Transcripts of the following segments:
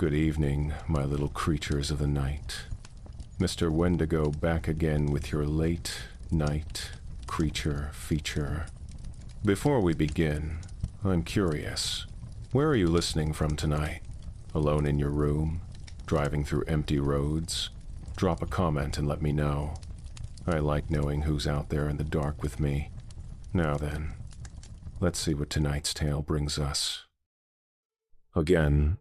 Good evening, my little creatures of the night. Mr. Wendigo back again with your late night creature feature. Before we begin, I'm curious. Where are you listening from tonight? Alone in your room? Driving through empty roads? Drop a comment and let me know. I like knowing who's out there in the dark with me. Now then, let's see what tonight's tale brings us. Again,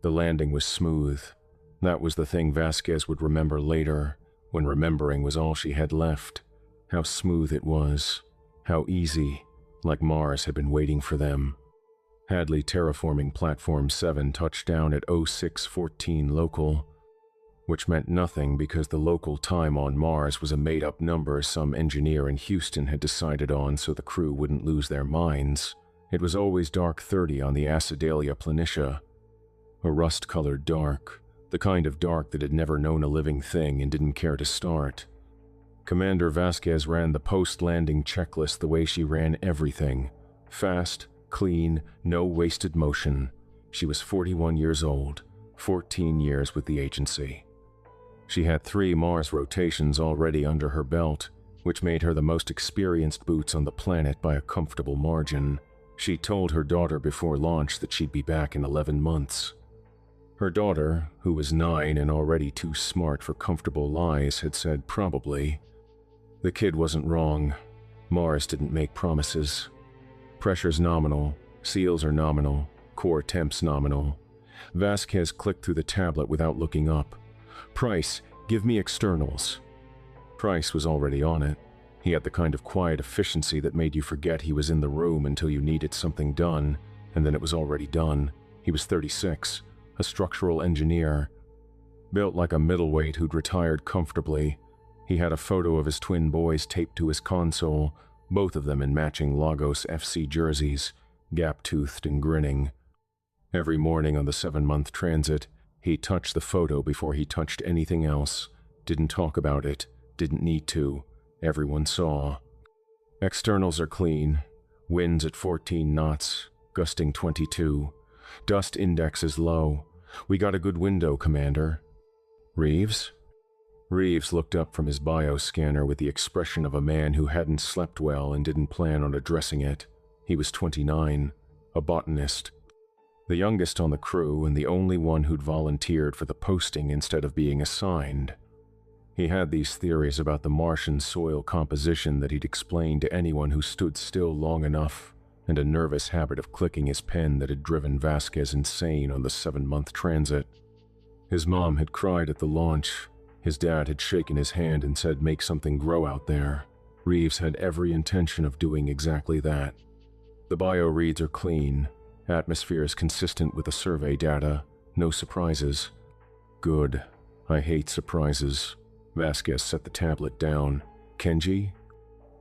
the landing was smooth. That was the thing Vasquez would remember later, when remembering was all she had left. How smooth it was. How easy, like Mars had been waiting for them. Hadley terraforming Platform 7 touched down at 0614 local, which meant nothing because the local time on Mars was a made-up number some engineer in Houston had decided on so the crew wouldn't lose their minds. It was always dark 30 on the Acidalia Planitia. A rust-colored dark, the kind of dark that had never known a living thing and didn't care to start. Commander Vasquez ran the post-landing checklist the way she ran everything. Fast, clean, no wasted motion. She was 41 years old, 14 years with the agency. She had 3 Mars rotations already under her belt, which made her the most experienced boots on the planet by a comfortable margin. She told her daughter before launch that she'd be back in 11 months. Her daughter, who was 9 and already too smart for comfortable lies, had said probably. The kid wasn't wrong. Mars didn't make promises. Pressure's nominal, seals are nominal, core temp's nominal. Vasquez clicked through the tablet without looking up. Price, give me externals. Price was already on it. He had the kind of quiet efficiency that made you forget he was in the room until you needed something done, and then it was already done. He was 36. A structural engineer, built like a middleweight who'd retired comfortably. He had a photo of his twin boys taped to his console, both of them in matching Lagos FC jerseys, gap-toothed and grinning. Every morning on the 7-month transit, he touched the photo before he touched anything else. Didn't talk about it, didn't need to. Everyone saw. Externals are clean. Winds at 14 knots, gusting 22. Dust index is low. We got a good window, Commander. Reeves? Reeves looked up from his bioscanner with the expression of a man who hadn't slept well and didn't plan on addressing it. He was 29, a botanist. The youngest on the crew and the only one who'd volunteered for the posting instead of being assigned. He had these theories about the Martian soil composition that he'd explain to anyone who stood still long enough, and a nervous habit of clicking his pen that had driven Vasquez insane on the 7-month transit. His mom had cried at the launch. His dad had shaken his hand and said, "Make something grow out there." Reeves had every intention of doing exactly that. The bio reads are clean. Atmosphere is consistent with the survey data. No surprises. Good. I hate surprises. Vasquez set the tablet down. Kenji?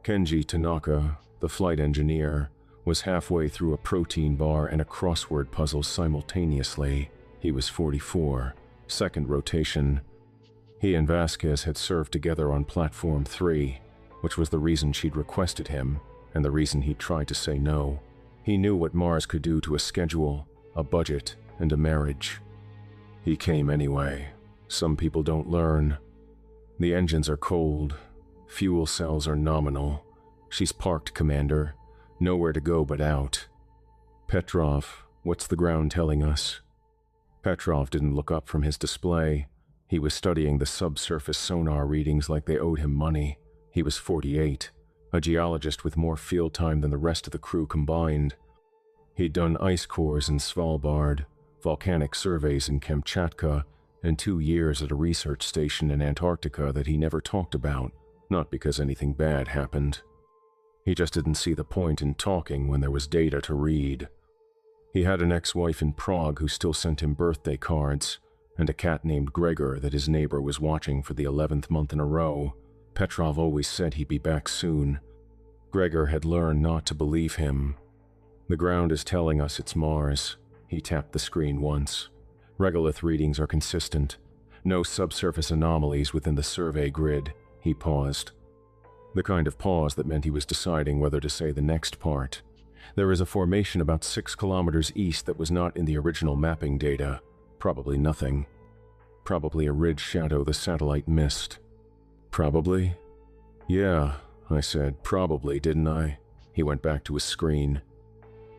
Kenji Tanaka, the flight engineer, was halfway through a protein bar and a crossword puzzle simultaneously. He was 44, second rotation. He and Vasquez had served together on Platform 3, which was the reason she'd requested him, and the reason he'd tried to say no. He knew what Mars could do to a schedule, a budget, and a marriage. He came anyway. Some people don't learn. The engines are cold. Fuel cells are nominal. She's parked, Commander. Nowhere to go but out. Petrov, what's the ground telling us? Petrov didn't look up from his display. He was studying the subsurface sonar readings like they owed him money. He was 48, a geologist with more field time than the rest of the crew combined. He'd done ice cores in Svalbard, volcanic surveys in Kamchatka, and 2 years at a research station in Antarctica that he never talked about, not because anything bad happened. He just didn't see the point in talking when there was data to read. He had an ex-wife in Prague who still sent him birthday cards, and a cat named Gregor that his neighbor was watching for the 11th month in a row. Petrov always said he'd be back soon. Gregor had learned not to believe him. The ground is telling us it's Mars. He tapped the screen once. Regolith readings are consistent. No subsurface anomalies within the survey grid. He paused. The kind of pause that meant he was deciding whether to say the next part. There is a formation about 6 kilometers east that was not in the original mapping data. Probably nothing. Probably a ridge shadow the satellite missed. Probably? Yeah, I said, probably, didn't I? He went back to his screen.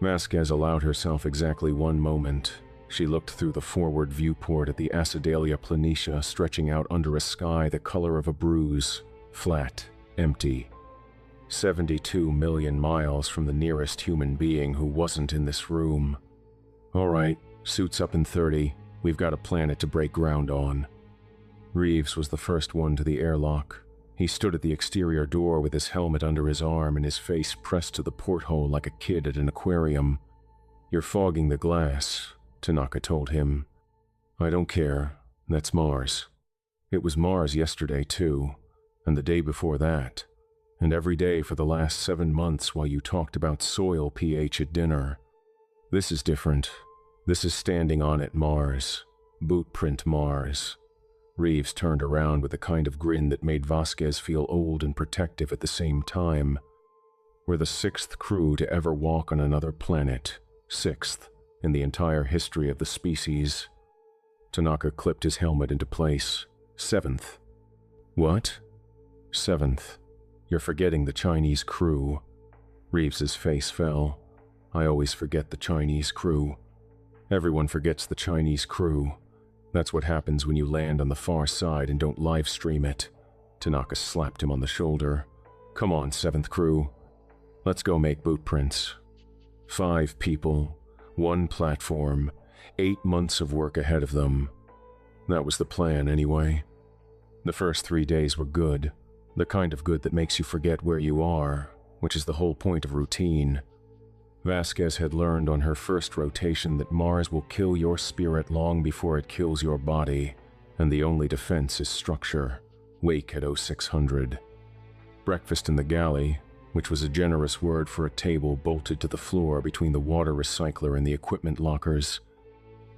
Vasquez allowed herself exactly one moment. She looked through the forward viewport at the Acidalia Planitia stretching out under a sky the color of a bruise, flat, empty. 72 million miles from the nearest human being who wasn't in this room. All right, suits up in 30. We've got a planet to break ground on. Reeves was the first one to the airlock. He stood at the exterior door with his helmet under his arm and his face pressed to the porthole like a kid at an aquarium. You're fogging the glass, Tanaka told him. I don't care. That's Mars. It was Mars yesterday, too, and the day before that, and every day for the last 7 months while you talked about soil pH at dinner. This is different. This is standing on it Mars. Bootprint Mars. Reeves turned around with a kind of grin that made Vasquez feel old and protective at the same time. We're the 6th crew to ever walk on another planet. 6th in the entire history of the species. Tanaka clipped his helmet into place. 7th. What? 7th. You're forgetting the Chinese crew. Reeves's face fell. I always forget the Chinese crew. Everyone forgets the Chinese crew. That's what happens when you land on the far side and don't live stream it. Tanaka slapped him on the shoulder. Come on, 7th crew. Let's go make bootprints. 5 people, 1 platform, 8 months of work ahead of them. That was the plan anyway. The first 3 days were good. The kind of good that makes you forget where you are, which is the whole point of routine. Vasquez had learned on her first rotation that Mars will kill your spirit long before it kills your body, and the only defense is structure. Wake at 0600. Breakfast in the galley, which was a generous word for a table bolted to the floor between the water recycler and the equipment lockers.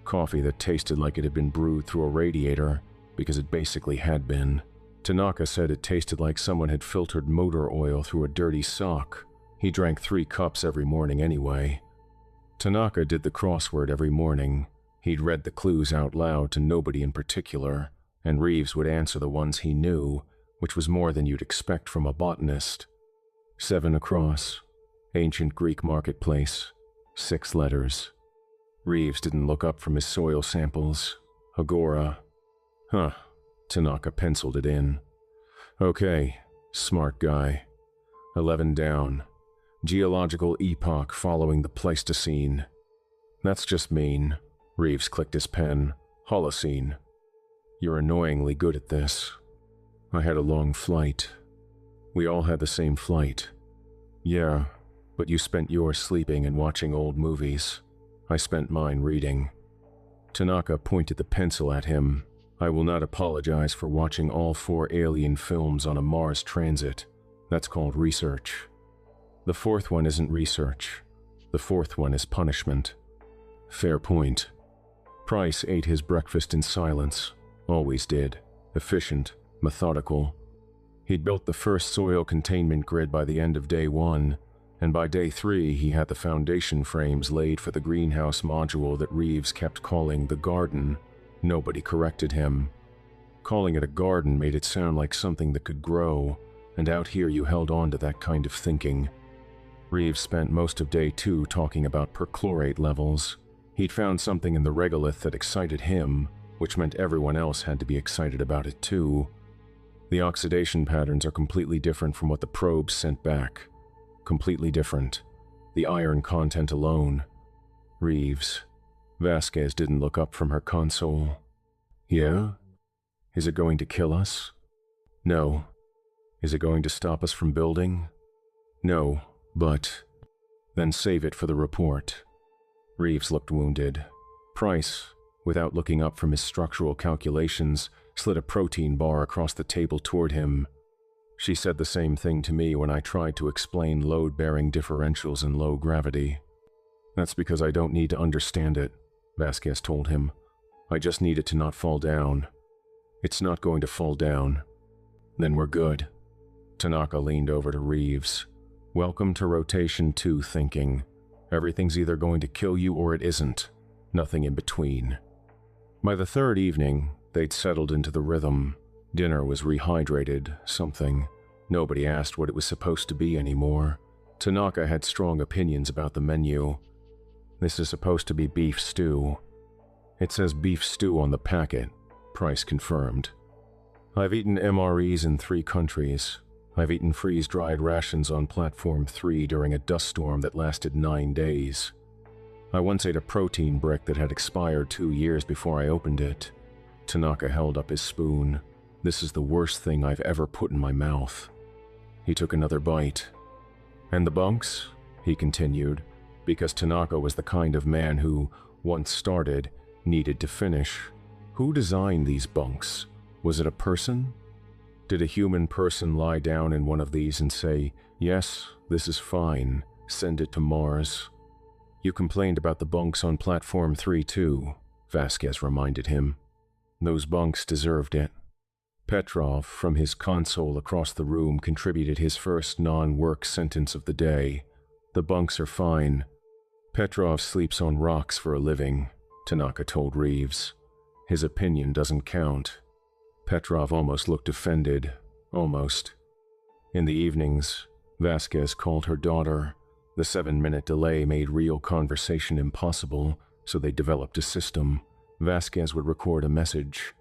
Coffee that tasted like it had been brewed through a radiator, because it basically had been. Tanaka said it tasted like someone had filtered motor oil through a dirty sock. He drank 3 cups every morning anyway. Tanaka did the crossword every morning. He'd read the clues out loud to nobody in particular, and Reeves would answer the ones he knew, which was more than you'd expect from a botanist. 7 across. Ancient Greek marketplace. 6 letters. Reeves didn't look up from his soil samples. Agora. Huh. Tanaka penciled it in. Okay. Smart guy. 11 down. Geological epoch following the Pleistocene. That's just mean. Reeves clicked his pen. Holocene. You're annoyingly good at this. I had a long flight. We all had the same flight. Yeah, but you spent yours sleeping and watching old movies. I spent mine reading. Tanaka pointed the pencil at him. I will not apologize for watching all 4 alien films on a Mars transit. That's called research. The 4th one isn't research. The 4th one is punishment. Fair point. Price ate his breakfast in silence. Always did. Efficient, methodical. He'd built the first soil containment grid by the end of day 1, and by day 3 he had the foundation frames laid for the greenhouse module that Reeves kept calling the garden. Nobody corrected him. Calling it a garden made it sound like something that could grow, and out here you held on to that kind of thinking. Reeves spent most of day 2 talking about perchlorate levels. He'd found something in the regolith that excited him, which meant everyone else had to be excited about it too. The oxidation patterns are completely different from what the probes sent back. Completely different. The iron content alone. Reeves. Vasquez didn't look up from her console. Yeah? Is it going to kill us? No. Is it going to stop us from building? No. But, then save it for the report. Reeves looked wounded. Price, without looking up from his structural calculations, slid a protein bar across the table toward him. She said the same thing to me when I tried to explain load-bearing differentials in low gravity. That's because I don't need to understand it, Vasquez told him. I just need it to not fall down. It's not going to fall down. Then we're good. Tanaka leaned over to Reeves. Welcome to Rotation 2 thinking. Everything's either going to kill you or it isn't. Nothing in between. By the third evening, they'd settled into the rhythm. Dinner was rehydrated, something. Nobody asked what it was supposed to be anymore. Tanaka had strong opinions about the menu. This is supposed to be beef stew. It says beef stew on the packet. Price confirmed. I've eaten MREs in 3 countries. I've eaten freeze-dried rations on Platform 3 during a dust storm that lasted 9 days. I once ate a protein brick that had expired 2 years before I opened it. Tanaka held up his spoon. This is the worst thing I've ever put in my mouth. He took another bite. And the bunks? He continued, because Tanaka was the kind of man who, once started, needed to finish. Who designed these bunks? Was it a person? Did a human person lie down in one of these and say, "Yes, this is fine, send it to Mars"? You complained about the bunks on Platform 3 too, Vasquez reminded him. Those bunks deserved it. Petrov, from his console across the room, contributed his first non-work sentence of the day. The bunks are fine. Petrov sleeps on rocks for a living, Tanaka told Reeves. His opinion doesn't count. Petrov almost looked offended. Almost. In the evenings, Vasquez called her daughter. The 7-minute delay made real conversation impossible, so they developed a system. Vasquez would record a message.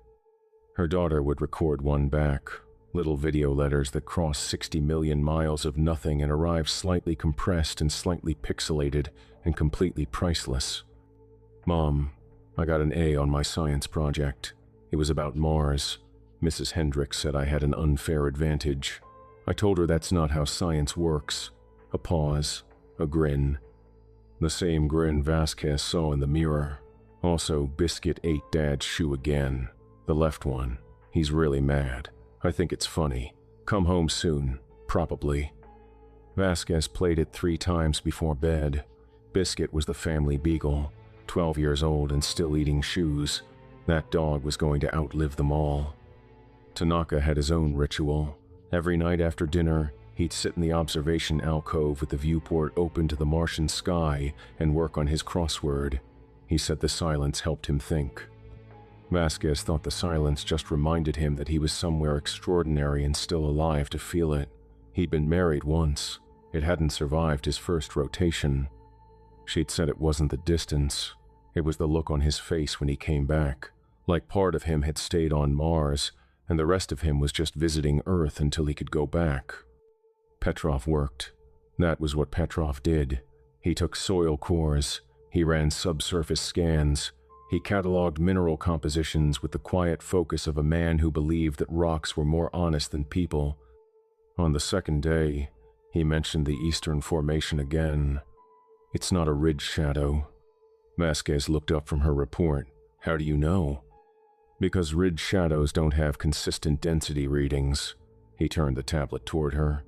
Her daughter would record one back. Little video letters that crossed 60 million miles of nothing and arrived slightly compressed and slightly pixelated and completely priceless. Mom, I got an A on my science project. It was about Mars. Mrs. Hendricks said I had an unfair advantage. I told her that's not how science works. A pause, a grin. The same grin Vasquez saw in the mirror. Also, Biscuit ate Dad's shoe again. The left one. He's really mad. I think it's funny. Come home soon. Probably. Vasquez played it 3 times before bed. Biscuit was the family beagle, 12 years old and still eating shoes. That dog was going to outlive them all. Tanaka had his own ritual. Every night after dinner, he'd sit in the observation alcove with the viewport open to the Martian sky and work on his crossword. He said the silence helped him think. Vasquez thought the silence just reminded him that he was somewhere extraordinary and still alive to feel it. He'd been married once. It hadn't survived his first rotation. She'd said it wasn't the distance. It was the look on his face when he came back, like part of him had stayed on Mars, and the rest of him was just visiting Earth until he could go back. Petrov worked. That was what Petrov did. He took soil cores. He ran subsurface scans. He cataloged mineral compositions with the quiet focus of a man who believed that rocks were more honest than people. On the second day, he mentioned the Eastern Formation again. It's not a ridge shadow. Vasquez looked up from her report. How do you know? Because ridge shadows don't have consistent density readings. He turned the tablet toward her.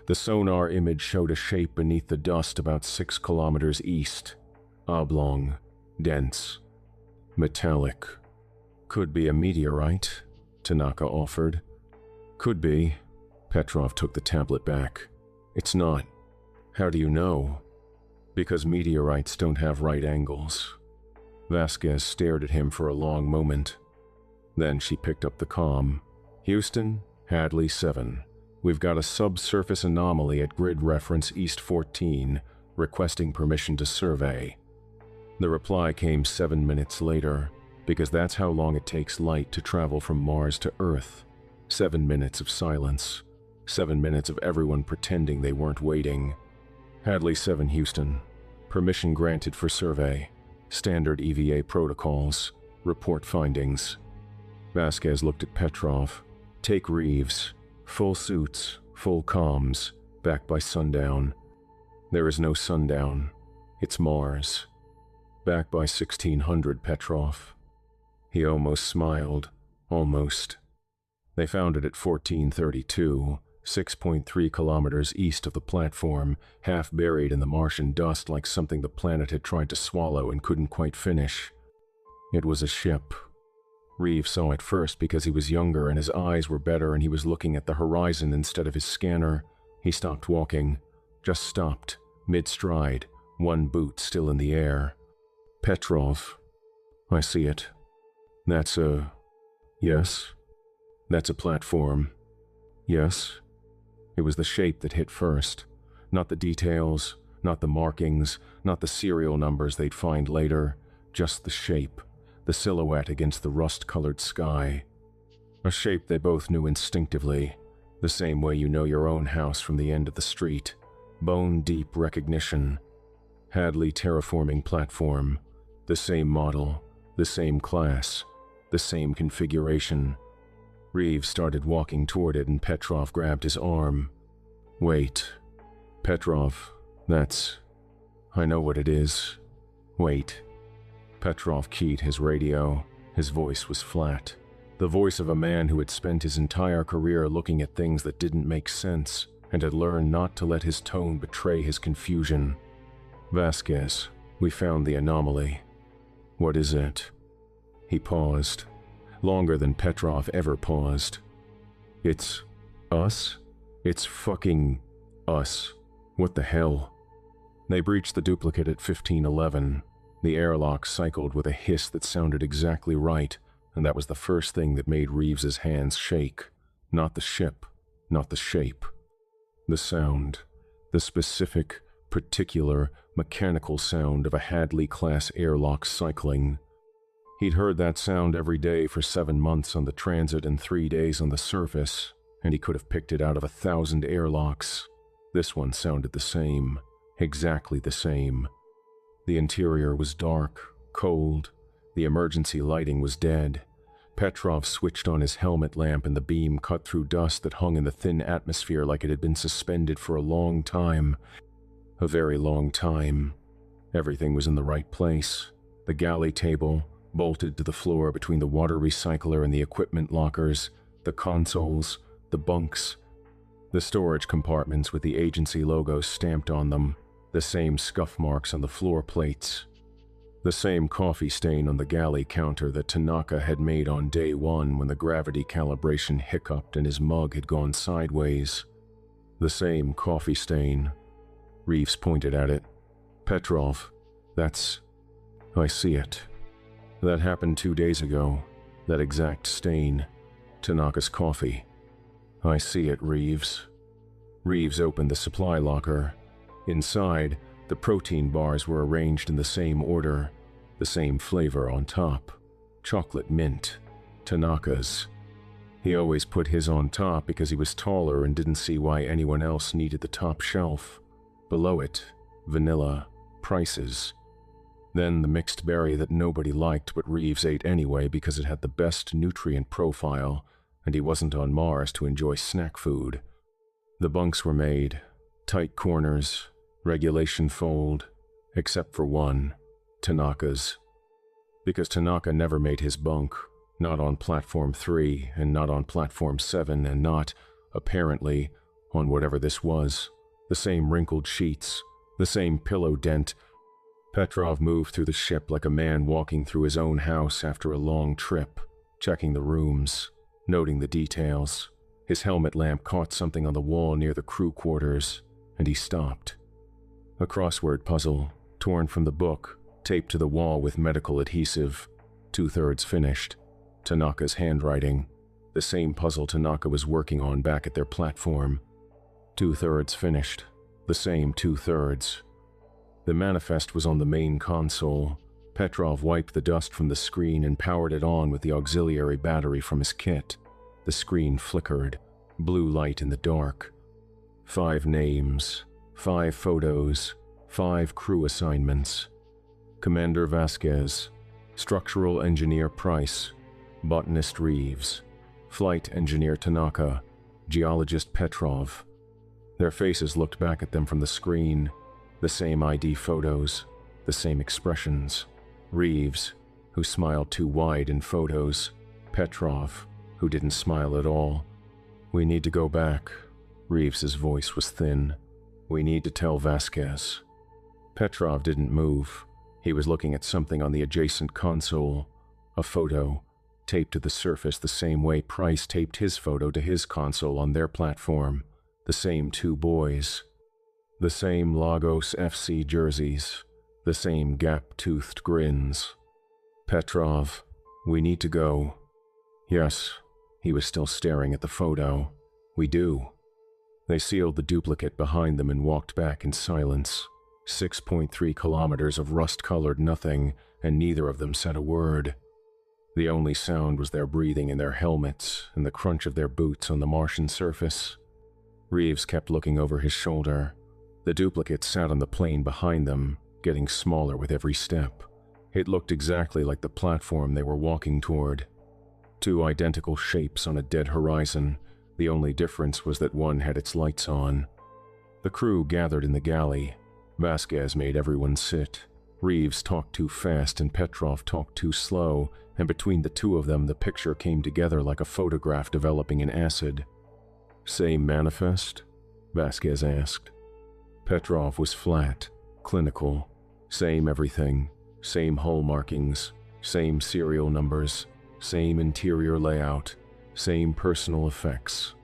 The sonar image showed a shape beneath the dust about 6 kilometers east. Oblong, dense, metallic. Could be a meteorite, Tanaka offered. Could be. Petrov took the tablet back. It's not. How do you know? Because meteorites don't have right angles. Vasquez stared at him for a long moment. Then she picked up the comm. Houston, Hadley 7. We've got a subsurface anomaly at grid reference East 14, requesting permission to survey. The reply came 7 minutes later, because that's how long it takes light to travel from Mars to Earth. 7 minutes of silence. 7 minutes of everyone pretending they weren't waiting. Hadley 7, Houston. Permission granted for survey. Standard EVA protocols. Report findings. Vasquez looked at Petrov. Take Reeves. Full suits, full comms, back by sundown. There is no sundown. It's Mars. Back by 1600, Petrov. He almost smiled. Almost. They found it at 1432, 6.3 kilometers east of the platform, half buried in the Martian dust like something the planet had tried to swallow and couldn't quite finish. It was a ship. Reeves saw it first because he was younger and his eyes were better and he was looking at the horizon instead of his scanner. He stopped walking. Just stopped, mid-stride, one boot still in the air. Petrov. I see it. That's a... Yes. That's a platform. Yes. It was the shape that hit first. Not the details, not the markings, not the serial numbers they'd find later. Just the shape, the silhouette against the rust-colored sky. A shape they both knew instinctively, the same way you know your own house from the end of the street. Bone-deep recognition. Hadley terraforming platform. The same model, the same class, the same configuration. Reeves started walking toward it and Petrov grabbed his arm. Wait. Petrov, that's... I know what it is. Wait. Petrov keyed his radio. His voice was flat. The voice of a man who had spent his entire career looking at things that didn't make sense and had learned not to let his tone betray his confusion. Vasquez, we found the anomaly. What is it? He paused, longer than Petrov ever paused. It's us? It's fucking us. What the hell? They breached the duplicate at 1511. The airlock cycled with a hiss that sounded exactly right, and that was the first thing that made Reeves's hands shake. Not the ship, not the shape. The sound. The specific, particular, mechanical sound of a Hadley-class airlock cycling. He'd heard that sound every day for 7 months on the transit and 3 days on the surface, and he could have picked it out of 1,000 airlocks. This one sounded the same, exactly the same. The interior was dark, cold. The emergency lighting was dead. Petrov switched on his helmet lamp and the beam cut through dust that hung in the thin atmosphere like it had been suspended for a long time. A very long time. Everything was in the right place. The galley table, bolted to the floor between the water recycler and the equipment lockers, the consoles, the bunks, the storage compartments with the agency logo stamped on them, the same scuff marks on the floor plates, the same coffee stain on the galley counter that Tanaka had made on day one when the gravity calibration hiccuped and his mug had gone sideways. The same coffee stain. Reeves pointed at it. Petrov, that's... I see it. That happened 2 days ago. That exact stain. Tanaka's coffee. I see it, Reeves. Reeves opened the supply locker. Inside, the protein bars were arranged in the same order, the same flavor on top. Chocolate mint. Tanaka's. He always put his on top because he was taller and didn't see why anyone else needed the top shelf. Below it, vanilla, prices. Then the mixed berry that nobody liked but Reeves ate anyway because it had the best nutrient profile, and he wasn't on Mars to enjoy snack food. The bunks were made, tight corners, regulation fold, except for one, Tanaka's. Because Tanaka never made his bunk, not on Platform 3, and not on Platform 7, and not, apparently, on whatever this was. The same wrinkled sheets, the same pillow dent. Petrov moved through the ship like a man walking through his own house after a long trip, checking the rooms, noting the details. His helmet lamp caught something on the wall near the crew quarters, and he stopped. A crossword puzzle, torn from the book, taped to the wall with medical adhesive, 2/3 finished. Tanaka's handwriting, the same puzzle Tanaka was working on back at their platform. 2/3 finished, the same 2/3. The manifest was on the main console. Petrov wiped the dust from the screen and powered it on with the auxiliary battery from his kit. The screen flickered, blue light in the dark. 5 names, 5 photos, 5 crew assignments. Commander Vasquez, Structural Engineer Price, Botanist Reeves, Flight Engineer Tanaka, Geologist Petrov. Their faces looked back at them from the screen, the same ID photos, the same expressions. Reeves, who smiled too wide in photos. Petrov, who didn't smile at all. We need to go back. Reeves's voice was thin. We need to tell Vasquez. Petrov didn't move. He was looking at something on the adjacent console. A photo, taped to the surface the same way Price taped his photo to his console on their platform. The same 2 boys. The same Lagos FC jerseys. The same gap-toothed grins. Petrov, We need to go. Yes, he was still staring at the photo. We do. They sealed the duplicate behind them and walked back in silence. 6.3 kilometers of rust-colored nothing, and neither of them said a word. The only sound was their breathing in their helmets and the crunch of their boots on the Martian surface. Reeves kept looking over his shoulder. The duplicate sat on the plane behind them, getting smaller with every step. It looked exactly like the platform they were walking toward. Two identical shapes on a dead horizon. The only difference was that one had its lights on. The crew gathered in the galley. Vasquez made everyone sit. Reeves talked too fast and Petrov talked too slow, and between the two of them the picture came together like a photograph developing in acid. "Same manifest?" Vasquez asked. Petrov was flat, clinical. Same everything. Same hull markings. Same serial numbers. Same interior layout. Same personal effects.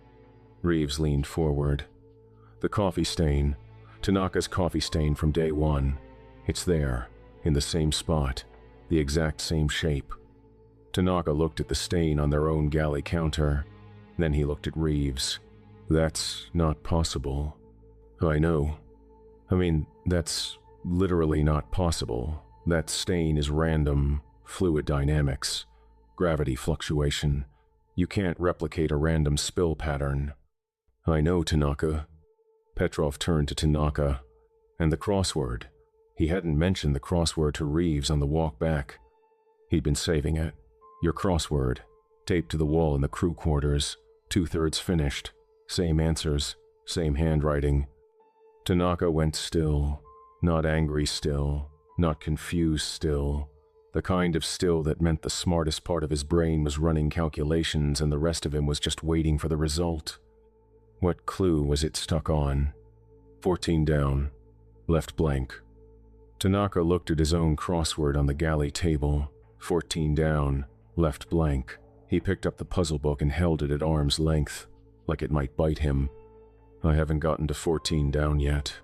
Reeves leaned forward. "The coffee stain. Tanaka's coffee stain from day one. It's there, in the same spot, the exact same shape." Tanaka looked at the stain on their own galley counter. Then he looked at Reeves. "That's not possible." "I know. I mean, that's literally not possible. That stain is random, fluid dynamics, gravity fluctuation. You can't replicate a random spill pattern." "I know, Tanaka." Petrov turned to Tanaka. "And the crossword." He hadn't mentioned the crossword to Reeves on the walk back. He'd been saving it. "Your crossword, taped to the wall in the crew quarters, 2/3 finished. Same answers, same handwriting." Tanaka went still, not angry still, not confused still, the kind of still that meant the smartest part of his brain was running calculations and the rest of him was just waiting for the result. What clue was it stuck on? 14 down, left blank. Tanaka looked at his own crossword on the galley table. 14 down, left blank. He picked up the puzzle book and held it at arm's length, like it might bite him. "I haven't gotten to 14 down yet."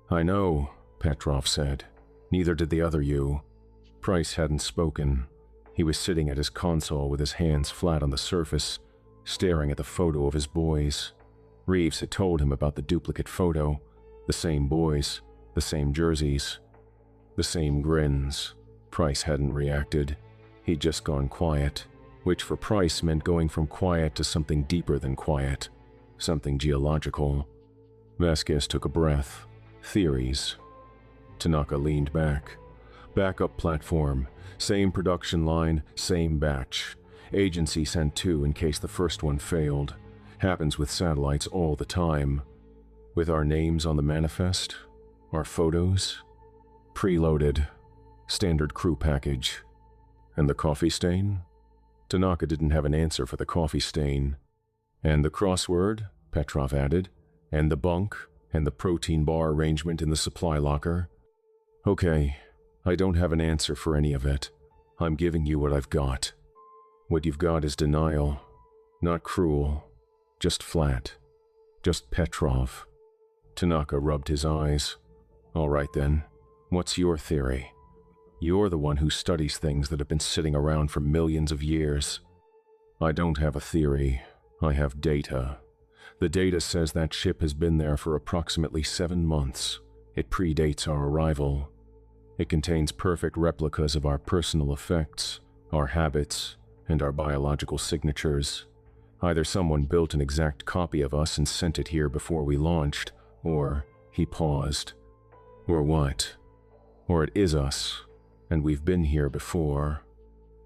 "I know," Petrov said. "Neither did the other you." Price hadn't spoken. He was sitting at his console with his hands flat on the surface, staring at the photo of his boys. Reeves had told him about the duplicate photo, the same boys, the same jerseys, the same grins. Price hadn't reacted. He'd just gone quiet, which for Price meant going from quiet to something deeper than quiet, something geological. Vasquez took a breath. Theories. Tanaka leaned back. "Backup platform. Same production line, same batch. Agency sent 2 in case the first one failed. Happens with satellites all the time. With our names on the manifest? Our photos? Preloaded. Standard crew package." "And the coffee stain?" Tanaka didn't have an answer for the coffee stain. "And the crossword," Petrov added. "And the bunk, and the protein bar arrangement in the supply locker." "Okay, I don't have an answer for any of it. I'm giving you what I've got. What you've got is denial. Not cruel. Just flat. Just Petrov." Tanaka rubbed his eyes. "All right then. What's your theory? You're the one who studies things that have been sitting around for millions of years." "I don't have a theory. I have data. The data says that ship has been there for approximately 7 months. It predates our arrival. It contains perfect replicas of our personal effects, our habits, and our biological signatures. Either someone built an exact copy of us and sent it here before we launched, or," he paused, "or what? Or it is us, and we've been here before."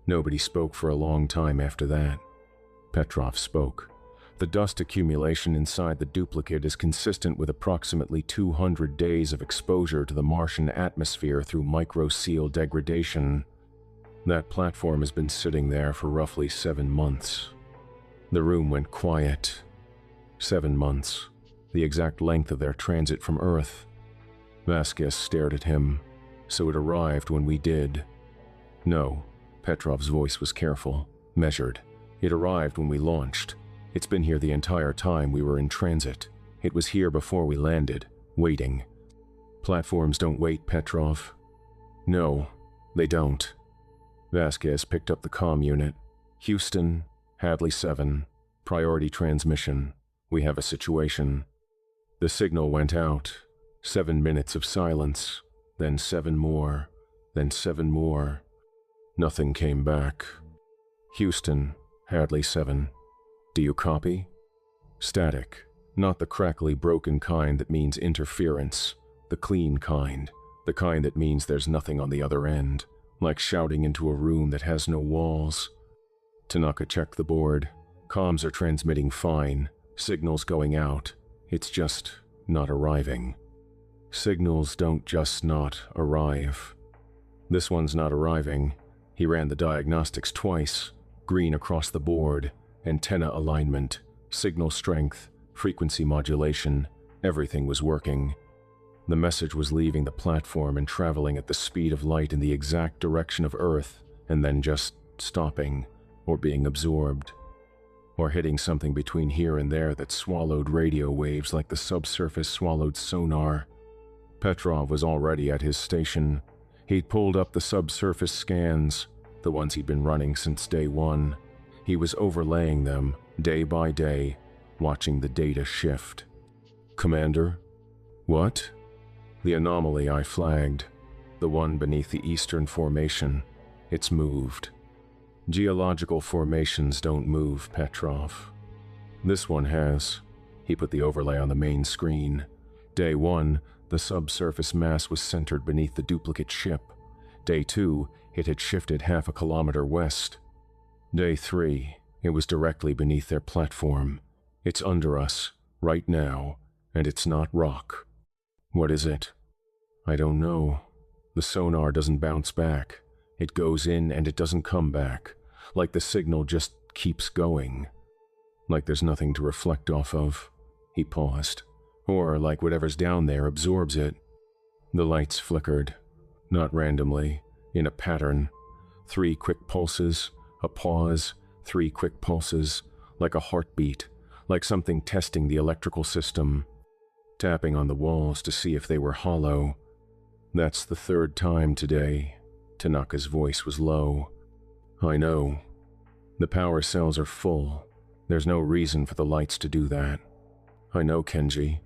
Nobody spoke for a long time after that. Petrov spoke. "The dust accumulation inside the duplicate is consistent with approximately 200 days of exposure to the Martian atmosphere through micro-seal degradation. That platform has been sitting there for roughly 7 months." The room went quiet. 7 months, the exact length of their transit from Earth. Vasquez stared at him. "So it arrived when we did." "No," Petrov's voice was careful, measured. "It arrived when we launched. It's been here the entire time we were in transit. It was here before we landed, waiting." "Platforms don't wait, Petrov." "No, they don't." Vasquez picked up the comm unit. Houston, Hadley 7, priority transmission. We have a situation. The signal went out. 7 minutes of silence, then 7 more, then 7 more. Nothing came back. Houston, Hadley 7. Do you copy? Static. Not the crackly, broken kind that means interference. The clean kind. The kind that means there's nothing on the other end. Like shouting into a room that has no walls. Tanaka checked the board. Comms are transmitting fine. Signals going out. It's just not arriving. Signals don't just not arrive. This one's not arriving. He ran the diagnostics twice. Green across the board. Antenna alignment. Signal strength. Frequency modulation. Everything was working. The message was leaving the platform and traveling at the speed of light in the exact direction of Earth, and then just stopping, or being absorbed, or hitting something between here and there that swallowed radio waves like the subsurface swallowed sonar. Petrov was already at his station. He'd pulled up the subsurface scans, the ones he'd been running since day one. He was overlaying them, day by day, watching the data shift. Commander? What? The anomaly I flagged. The one beneath the eastern formation. It's moved. Geological formations don't move, Petrov. This one has. He put the overlay on the main screen. Day 1, the subsurface mass was centered beneath the duplicate ship. Day 2, it had shifted half a kilometer west. Day 3, it was directly beneath their platform. It's under us, right now, and it's not rock. What is it? I don't know. The sonar doesn't bounce back. It goes in and it doesn't come back. Like the signal just keeps going. Like there's nothing to reflect off of. He paused. Or like whatever's down there absorbs it. The lights flickered. Not randomly, in a pattern. 3 quick pulses, a pause, 3 quick pulses, like a heartbeat. Like something testing the electrical system, tapping on the walls to see if they were hollow. That's the 3rd time today. Tanaka's voice was low. I know. The power cells are full. There's no reason for the lights to do that. I know, Kenji.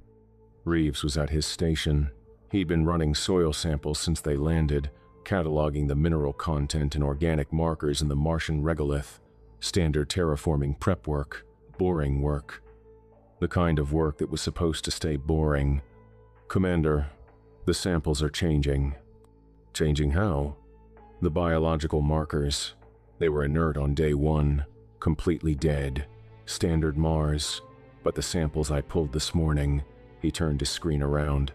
Reeves was at his station. He'd been running soil samples since they landed, cataloging the mineral content and organic markers in the Martian regolith. Standard terraforming prep work. Boring work. The kind of work that was supposed to stay boring. Commander, the samples are changing. Changing how? The biological markers. They were inert on day 1, completely dead. Standard Mars. But the samples I pulled this morning, he turned his screen around.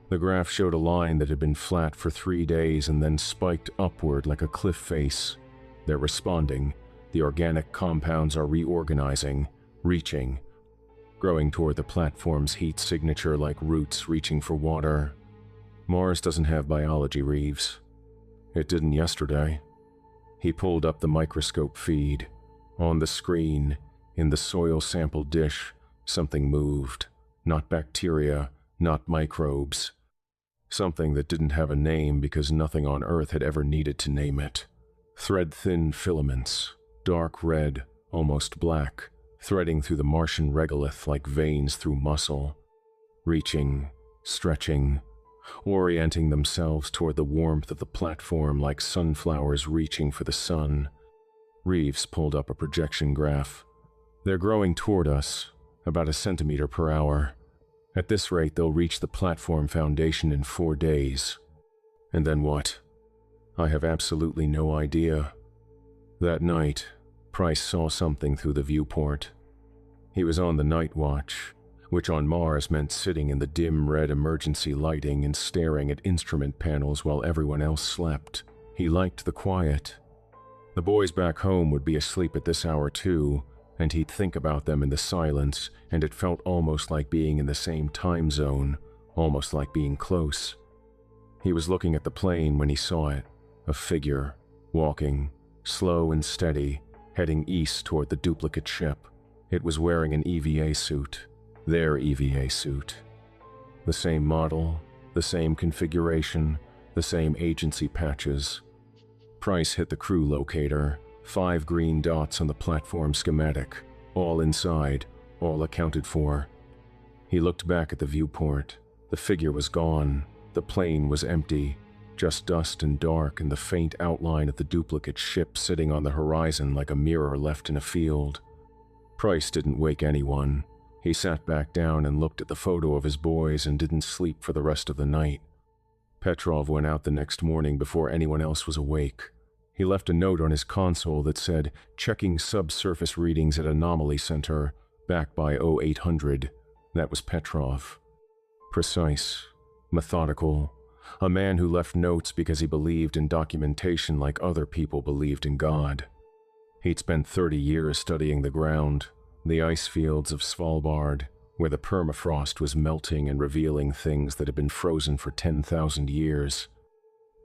The graph showed a line that had been flat for 3 days and then spiked upward like a cliff face. They're responding. The organic compounds are reorganizing, reaching, growing toward the platform's heat signature like roots reaching for water. Mars doesn't have biology, Reeves. It didn't yesterday. He pulled up the microscope feed. On the screen, in the soil sample dish, something moved. Not bacteria, not microbes. Something that didn't have a name because nothing on Earth had ever needed to name it. Thread-thin filaments. Dark red, almost black, threading through the Martian regolith like veins through muscle, reaching, stretching, orienting themselves toward the warmth of the platform like sunflowers reaching for the sun. Reeves pulled up a projection graph. They're growing toward us, about a centimeter per hour. At this rate, they'll reach the platform foundation in 4 days. And then what? I have absolutely no idea. That night, Price saw something through the viewport. He was on the night watch, which on Mars meant sitting in the dim red emergency lighting and staring at instrument panels while everyone else slept. He liked the quiet. The boys back home would be asleep at this hour too, and he'd think about them in the silence, and it felt almost like being in the same time zone, almost like being close. He was looking at the plane when he saw it, a figure, walking, slow and steady, heading east toward the duplicate ship. It was wearing an EVA suit, their EVA suit. The same model, the same configuration, the same agency patches. Price hit the crew locator, 5 green dots on the platform schematic, all inside, all accounted for. He looked back at the viewport. The figure was gone. The plane was empty, just dust and dark and the faint outline of the duplicate ship sitting on the horizon like a mirror left in a field. Price didn't wake anyone. He sat back down and looked at the photo of his boys and didn't sleep for the rest of the night. Petrov went out the next morning before anyone else was awake. He left a note on his console that said, "Checking subsurface readings at Anomaly Center, back by 0800. That was Petrov. Precise, methodical, a man who left notes because he believed in documentation like other people believed in God. He'd spent 30 years studying the ground, the ice fields of Svalbard, where the permafrost was melting and revealing things that had been frozen for 10,000 years.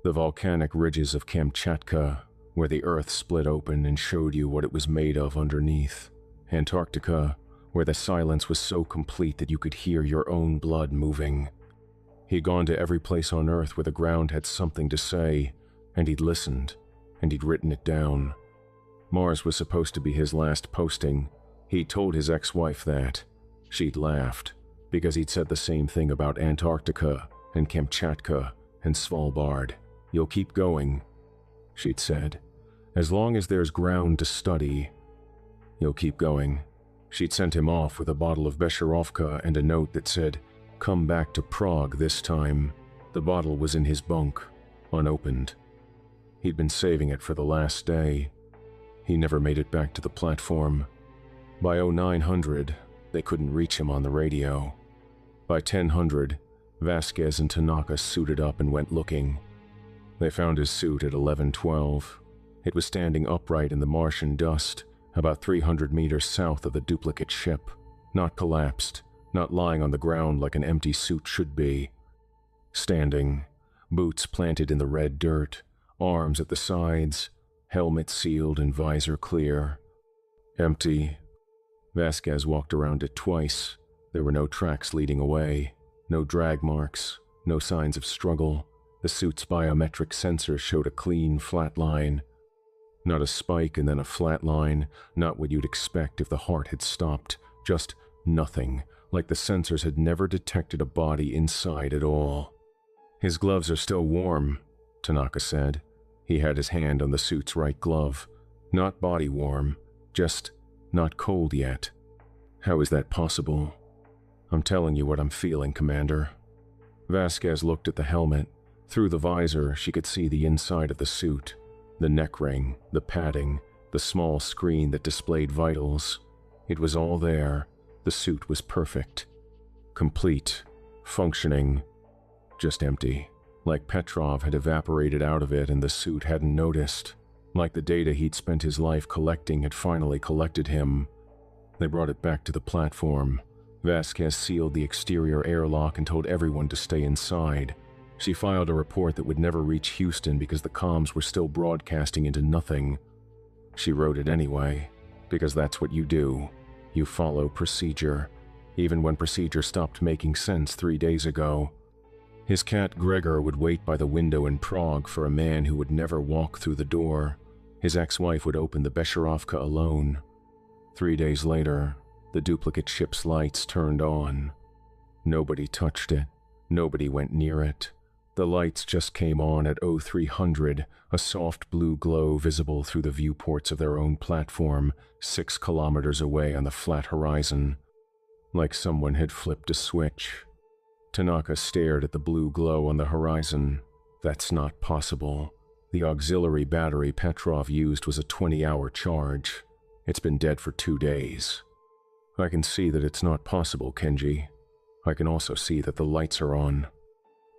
The volcanic ridges of Kamchatka, where the earth split open and showed you what it was made of underneath. Antarctica, where the silence was so complete that you could hear your own blood moving. He'd gone to every place on Earth where the ground had something to say, and he'd listened, and he'd written it down. Mars was supposed to be his last posting. He'd told his ex-wife that. She'd laughed, because he'd said the same thing about Antarctica, and Kamchatka, and Svalbard. "You'll keep going," she'd said. "As long as there's ground to study, you'll keep going." She'd sent him off with a bottle of Besherovka and a note that said, "Come back to Prague this time." The bottle was in his bunk, unopened. He'd been saving it for the last day. He never made it back to the platform. By 0900, they couldn't reach him on the radio. By 1000, Vasquez and Tanaka suited up and went looking. They found his suit at 1112. It was standing upright in the Martian dust, about 300 meters south of the duplicate ship, not collapsed, not lying on the ground like an empty suit should be. Standing, boots planted in the red dirt, arms at the sides, helmet sealed and visor clear. Empty. Vasquez walked around it twice. There were no tracks leading away, no drag marks, no signs of struggle. The suit's biometric sensor showed a clean, flat line. Not a spike and then a flat line, not what you'd expect if the heart had stopped, just nothing, like the sensors had never detected a body inside at all. "His gloves are still warm," Tanaka said. He had his hand on the suit's right glove. "Not body warm, just not cold yet." "How is that possible?" "I'm telling you what I'm feeling, Commander." Vasquez looked at the helmet. Through the visor, she could see the inside of the suit. The neck ring, the padding, the small screen that displayed vitals. It was all there. The suit was perfect. Complete. Functioning. Just empty. Like Petrov had evaporated out of it and the suit hadn't noticed. Like the data he'd spent his life collecting had finally collected him. They brought it back to the platform. Vasquez sealed the exterior airlock and told everyone to stay inside. She filed a report that would never reach Houston because the comms were still broadcasting into nothing. She wrote it anyway, because that's what you do. You follow procedure, even when procedure stopped making sense 3 days ago. His cat Gregor would wait by the window in Prague for a man who would never walk through the door. His ex-wife would open the Besherovka alone. 3 days later, the duplicate ship's lights turned on. Nobody touched it. Nobody went near it. The lights just came on at 0300, a soft blue glow visible through the viewports of their own platform, 6 kilometers away on the flat horizon. Like someone had flipped a switch. Tanaka stared at the blue glow on the horizon. That's not possible. The auxiliary battery Petrov used was a 20-hour charge. It's been dead for 2 days. I can see that it's not possible, Kenji. I can also see that the lights are on.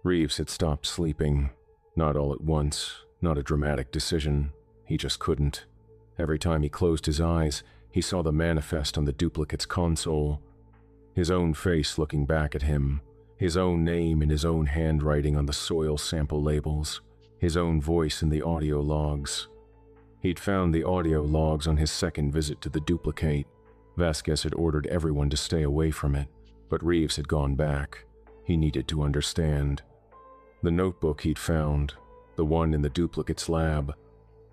Reeves had stopped sleeping. Not all at once, not a dramatic decision. He just couldn't. Every time he closed his eyes, he saw the manifest on the duplicate's console. His own face looking back at him. His own name in his own handwriting on the soil sample labels. His own voice in the audio logs. He'd found the audio logs on his second visit to the duplicate. Vasquez had ordered everyone to stay away from it, but Reeves had gone back. He needed to understand. The notebook he'd found, the one in the duplicate's lab,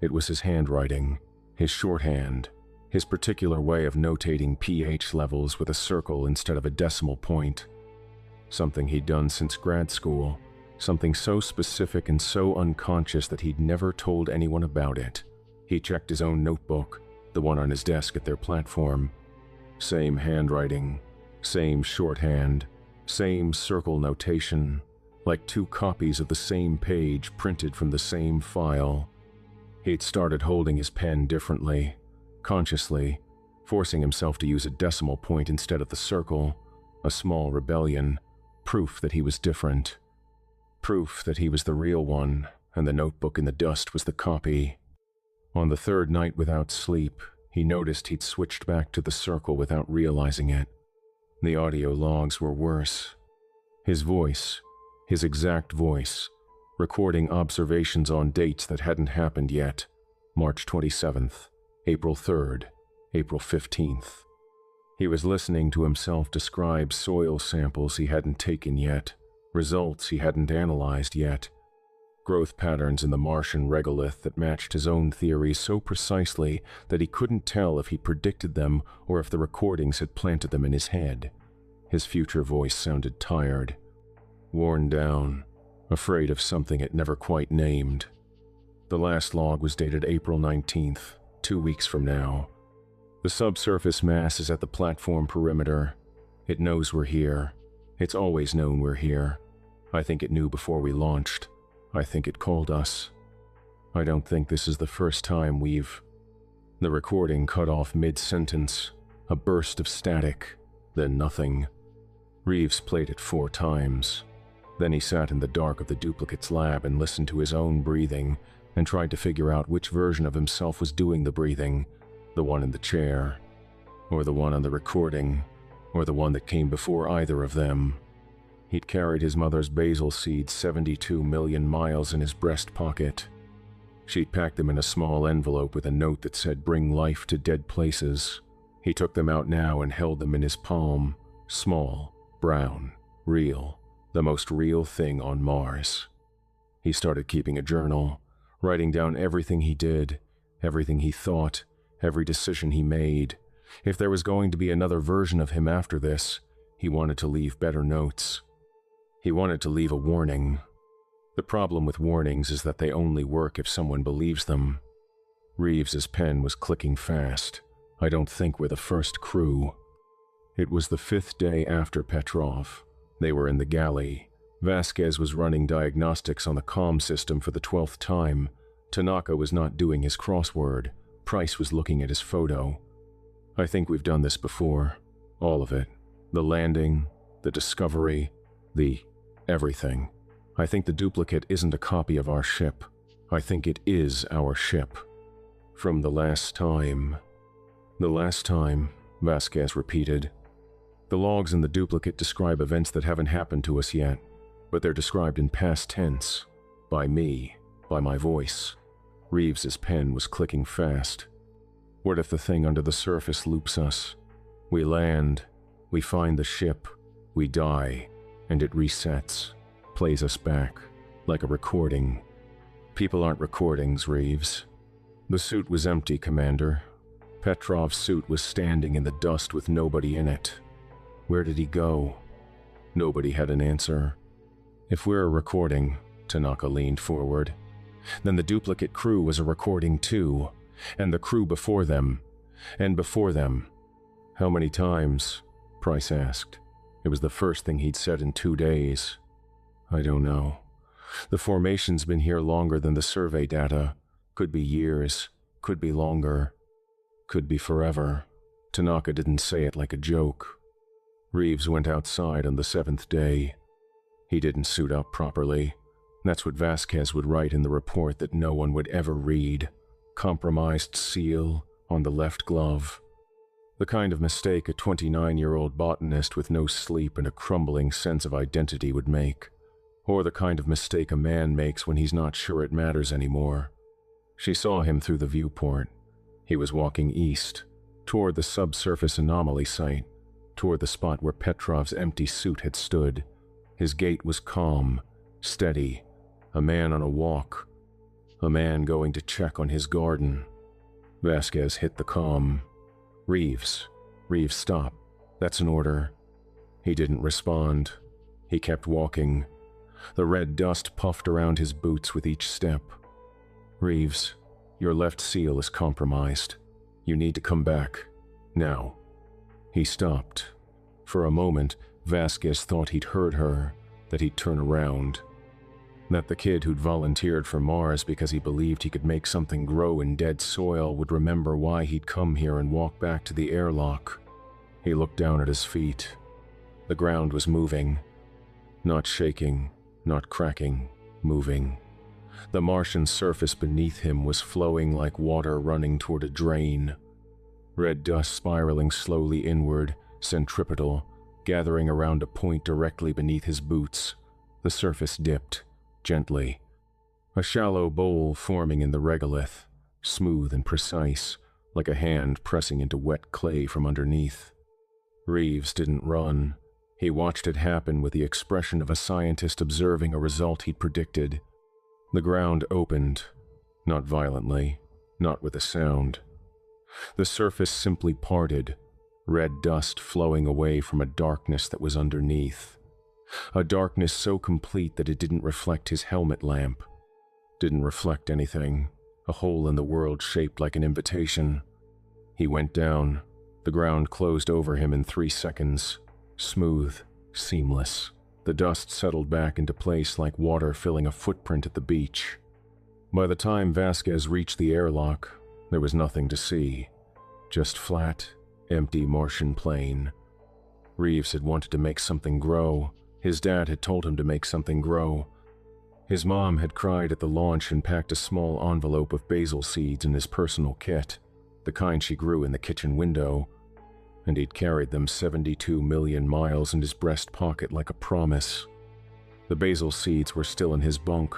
It was his handwriting, his shorthand, his particular way of notating pH levels with a circle instead of a decimal point. Something he'd done since grad school, something so specific and so unconscious that he'd never told anyone about it. He checked his own notebook, the one on his desk at their platform. Same handwriting, same shorthand, same circle notation, like two copies of the same page printed from the same file. He'd started holding his pen differently, consciously, forcing himself to use a decimal point instead of the circle, a small rebellion, proof that he was different. Proof that he was the real one, and the notebook in the dust was the copy. On the third night without sleep, he noticed he'd switched back to the circle without realizing it. The audio logs were worse. His voice, his exact voice, recording observations on dates that hadn't happened yet. March 27th, April 3rd, April 15th. He was listening to himself describe soil samples he hadn't taken yet, results he hadn't analyzed yet, growth patterns in the Martian regolith that matched his own theories so precisely that he couldn't tell if he predicted them or if the recordings had planted them in his head. His future voice sounded tired, worn down, afraid of something it never quite named. The last log was dated April 19th, 2 weeks from now. The subsurface mass is at the platform perimeter. It knows we're here. It's always known we're here. I think it knew before we launched. I think it called us. I don't think this is the first time we've... The recording cut off mid-sentence, a burst of static, then nothing. Reeves played it 4 times. Then he sat in the dark of the duplicate's lab and listened to his own breathing and tried to figure out which version of himself was doing the breathing, the one in the chair, or the one on the recording, or the one that came before either of them. He'd carried his mother's basil seeds 72 million miles in his breast pocket. She'd packed them in a small envelope with a note that said, "Bring life to dead places." He took them out now and held them in his palm, small, brown, real, the most real thing on Mars. He started keeping a journal, writing down everything he did, everything he thought, every decision he made. If there was going to be another version of him after this, he wanted to leave better notes. He wanted to leave a warning. The problem with warnings is that they only work if someone believes them. Reeves's pen was clicking fast. I don't think we're the first crew. It was the 5th day after Petrov. They were in the galley. Vasquez was running diagnostics on the comm system for the 12th time. Tanaka was not doing his crossword. Price was looking at his photo. I think we've done this before. All of it. The landing, the discovery, the everything. I think the duplicate isn't a copy of our ship. I think it is our ship. From the last time. The last time, Vasquez repeated. The logs in the duplicate describe events that haven't happened to us yet, but they're described in past tense. By me, by my voice. Reeves's pen was clicking fast. What if the thing under the surface loops us? We land, we find the ship, we die, and it resets, plays us back, like a recording. People aren't recordings, Reeves. The suit was empty, Commander. Petrov's suit was standing in the dust with nobody in it. Where did he go? Nobody had an answer. If we're a recording, Tanaka leaned forward, then the duplicate crew was a recording too, and the crew before them, and before them. How many times? Price asked. It was the first thing he'd said in 2 days. I don't know. The formation's been here longer than the survey data. Could be years, could be longer, could be forever. Tanaka didn't say it like a joke. Reeves went outside on the 7th day. He didn't suit up properly. That's what Vasquez would write in the report that no one would ever read. Compromised seal on the left glove. The kind of mistake a 29-year-old botanist with no sleep and a crumbling sense of identity would make. Or the kind of mistake a man makes when he's not sure it matters anymore. She saw him through the viewport. He was walking east, toward the subsurface anomaly site, toward the spot where Petrov's empty suit had stood. His gait was calm, steady, a man on a walk. A man going to check on his garden. Vasquez hit the comm. Reeves. Reeves, stop. That's an order. He didn't respond. He kept walking. The red dust puffed around his boots with each step. Reeves, your left seal is compromised. You need to come back. Now. He stopped. For a moment, Vasquez thought he'd heard her, that he'd turn around. That the kid who'd volunteered for Mars because he believed he could make something grow in dead soil would remember why he'd come here and walk back to the airlock. He looked down at his feet. The ground was moving. Not shaking, not cracking, moving. The Martian surface beneath him was flowing like water running toward a drain. Red dust spiraling slowly inward, centripetal, gathering around a point directly beneath his boots. The surface dipped, gently. A shallow bowl forming in the regolith, smooth and precise, like a hand pressing into wet clay from underneath. Reeves didn't run. He watched it happen with the expression of a scientist observing a result he'd predicted. The ground opened, not violently, not with a sound. The surface simply parted, red dust flowing away from a darkness that was underneath. A darkness so complete that it didn't reflect his helmet lamp. Didn't reflect anything, a hole in the world shaped like an invitation. He went down. The ground closed over him in 3 seconds. Smooth, seamless. The dust settled back into place like water filling a footprint at the beach. By the time Vasquez reached the airlock, there was nothing to see. Just flat, empty Martian plain. Reeves had wanted to make something grow. His dad had told him to make something grow. His mom had cried at the launch and packed a small envelope of basil seeds in his personal kit, the kind she grew in the kitchen window, and he'd carried them 72 million miles in his breast pocket like a promise. The basil seeds were still in his bunk.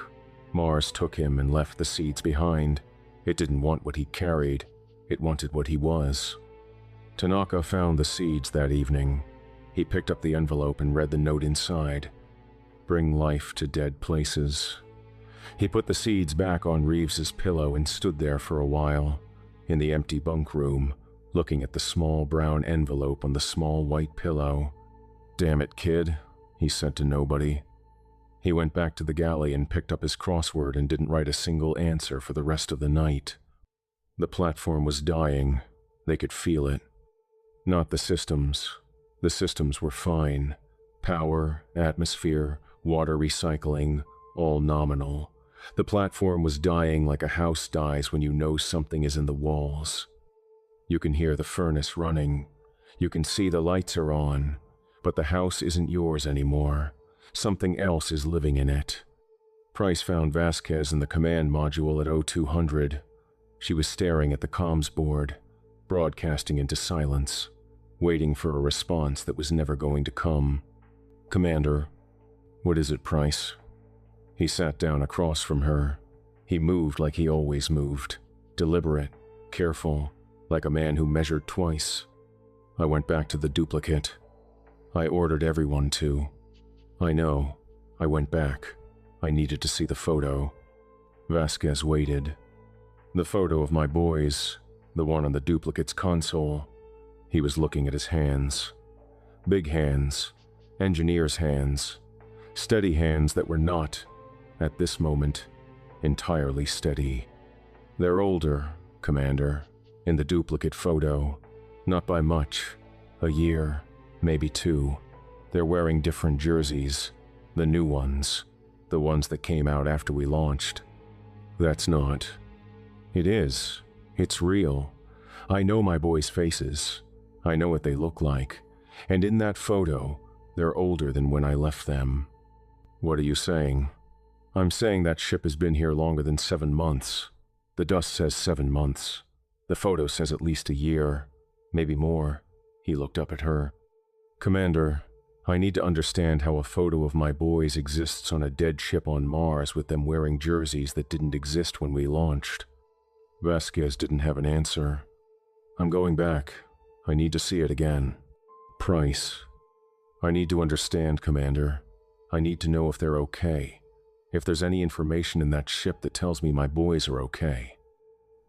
Mars took him and left the seeds behind. It didn't want what he carried. It wanted what he was. Tanaka found the seeds that evening. He picked up the envelope and read the note inside. Bring life to dead places. He put the seeds back on Reeves's pillow and stood there for a while, in the empty bunk room, looking at the small brown envelope on the small white pillow. Damn it, kid, he said to nobody. He went back to the galley and picked up his crossword and didn't write a single answer for the rest of the night. The platform was dying. They could feel it. Not the systems. The systems were fine. Power, atmosphere, water recycling, all nominal. The platform was dying like a house dies when you know something is in the walls. You can hear the furnace running. You can see the lights are on. But the house isn't yours anymore. Something else is living in it. Price found Vasquez in the command module at 0200. She was staring at the comms board, broadcasting into silence, waiting for a response that was never going to come. Commander, what is it, Price? He sat down across from her. He moved like he always moved, deliberate, careful, like a man who measured twice. I went back to the duplicate. I ordered everyone to. I know. I went back. I needed to see the photo. Vasquez waited. The photo of my boys, the one on the duplicate's console. He was looking at his hands. Big hands. Engineer's hands. Steady hands that were not, at this moment, entirely steady. They're older, Commander, in the duplicate photo. Not by much. A year, maybe 2. They're wearing different jerseys. The new ones. The ones that came out after we launched. That's not. It is. It's real. I know my boys' faces. I know what they look like. And in that photo, they're older than when I left them. What are you saying? I'm saying that ship has been here longer than 7 months. The dust says 7 months. The photo says at least a year. Maybe more. He looked up at her. Commander, I need to understand how a photo of my boys exists on a dead ship on Mars with them wearing jerseys that didn't exist when we launched. Vasquez didn't have an answer. I'm going back. I need to see it again. Price. I need to understand, Commander. I need to know if they're okay. If there's any information in that ship that tells me my boys are okay.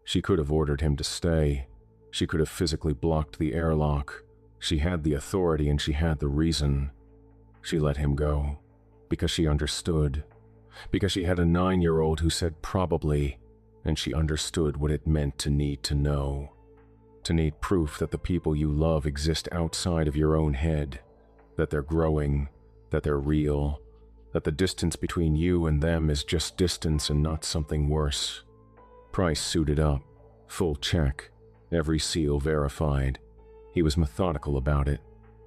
She could have ordered him to stay. She could have physically blocked the airlock. She had the authority and she had the reason. She let him go because she understood. Because she had a 9-year-old who said probably, and she understood what it meant to need to know. To need proof that the people you love exist outside of your own head, that they're growing, that they're real, that the distance between you and them is just distance and not something worse. Price suited up, full check, every seal verified. He was methodical about it,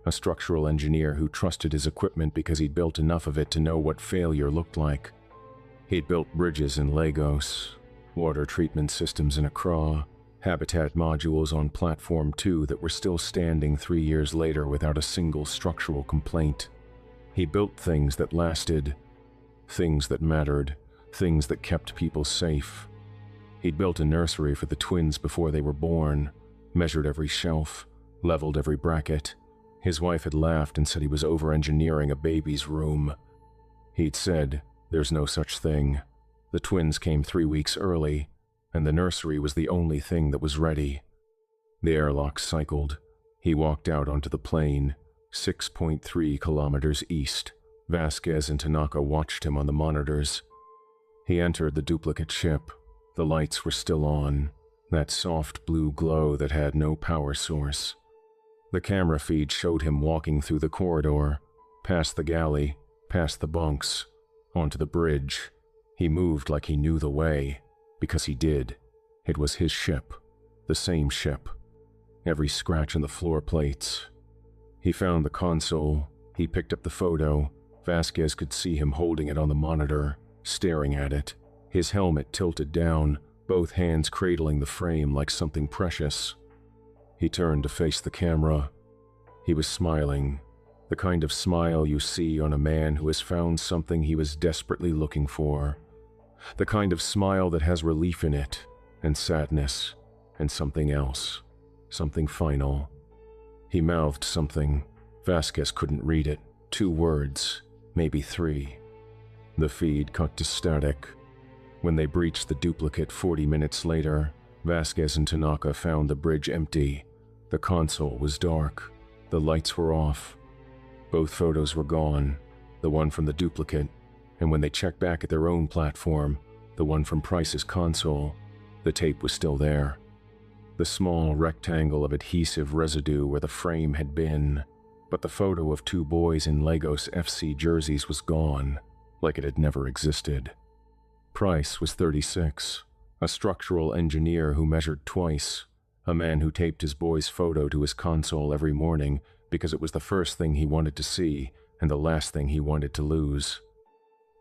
a structural engineer who trusted his equipment because he'd built enough of it to know what failure looked like. He'd built bridges in Lagos, water treatment systems in Accra, habitat modules on Platform 2 that were still standing 3 years later without a single structural complaint. He built things that lasted, things that mattered, things that kept people safe. He'd built a nursery for the twins before they were born, measured every shelf, leveled every bracket. His wife had laughed and said he was over-engineering a baby's room. He'd said, "There's no such thing. The twins came 3 weeks early, and the nursery was the only thing that was ready." The airlock cycled. He walked out onto the plain, 6.3 kilometers east. Vasquez and Tanaka watched him on the monitors. He entered the duplicate ship. The lights were still on, that soft blue glow that had no power source. The camera feed showed him walking through the corridor, past the galley, past the bunks, onto the bridge. He moved like he knew the way, because he did. It was his ship, the same ship. Every scratch in the floor plates. He found the console. He picked up the photo. Vasquez could see him holding it on the monitor, staring at it, his helmet tilted down, both hands cradling the frame like something precious. He turned to face the camera. He was smiling, the kind of smile you see on a man who has found something he was desperately looking for. The kind of smile that has relief in it, and sadness, and something else, something final. He mouthed something. Vasquez couldn't read it. 2 words, maybe 3. The feed cut to static. When they breached the duplicate 40 minutes later, Vasquez and Tanaka found the bridge empty. The console was dark. The lights were off. Both photos were gone, the one from the duplicate, and when they checked back at their own platform, the one from Price's console, the tape was still there. The small rectangle of adhesive residue where the frame had been, but the photo of 2 boys in Lagos FC jerseys was gone, like it had never existed. Price was 36, a structural engineer who measured twice, a man who taped his boy's photo to his console every morning because it was the first thing he wanted to see and the last thing he wanted to lose.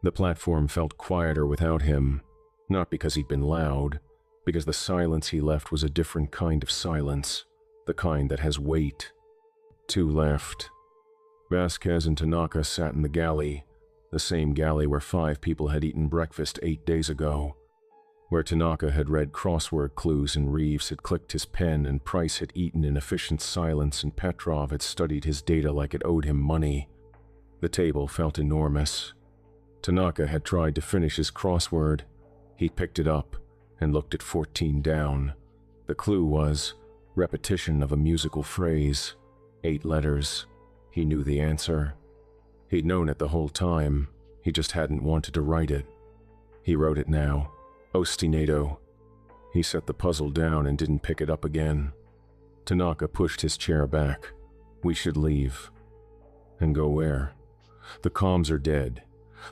The platform felt quieter without him, not because he'd been loud, because the silence he left was a different kind of silence, the kind that has weight. 2 left. Vasquez and Tanaka sat in the galley, the same galley where 5 people had eaten breakfast 8 days ago, where Tanaka had read crossword clues and Reeves had clicked his pen and Price had eaten in efficient silence and Petrov had studied his data like it owed him money. The table felt enormous. Tanaka had tried to finish his crossword. He picked it up and looked at 14 down. The clue was repetition of a musical phrase, 8 letters. He knew the answer. He'd known it the whole time, he just hadn't wanted to write it. He wrote it now. Ostinato. He set the puzzle down and didn't pick it up again. Tanaka pushed his chair back. "We should leave." "And go where?" "The comms are dead.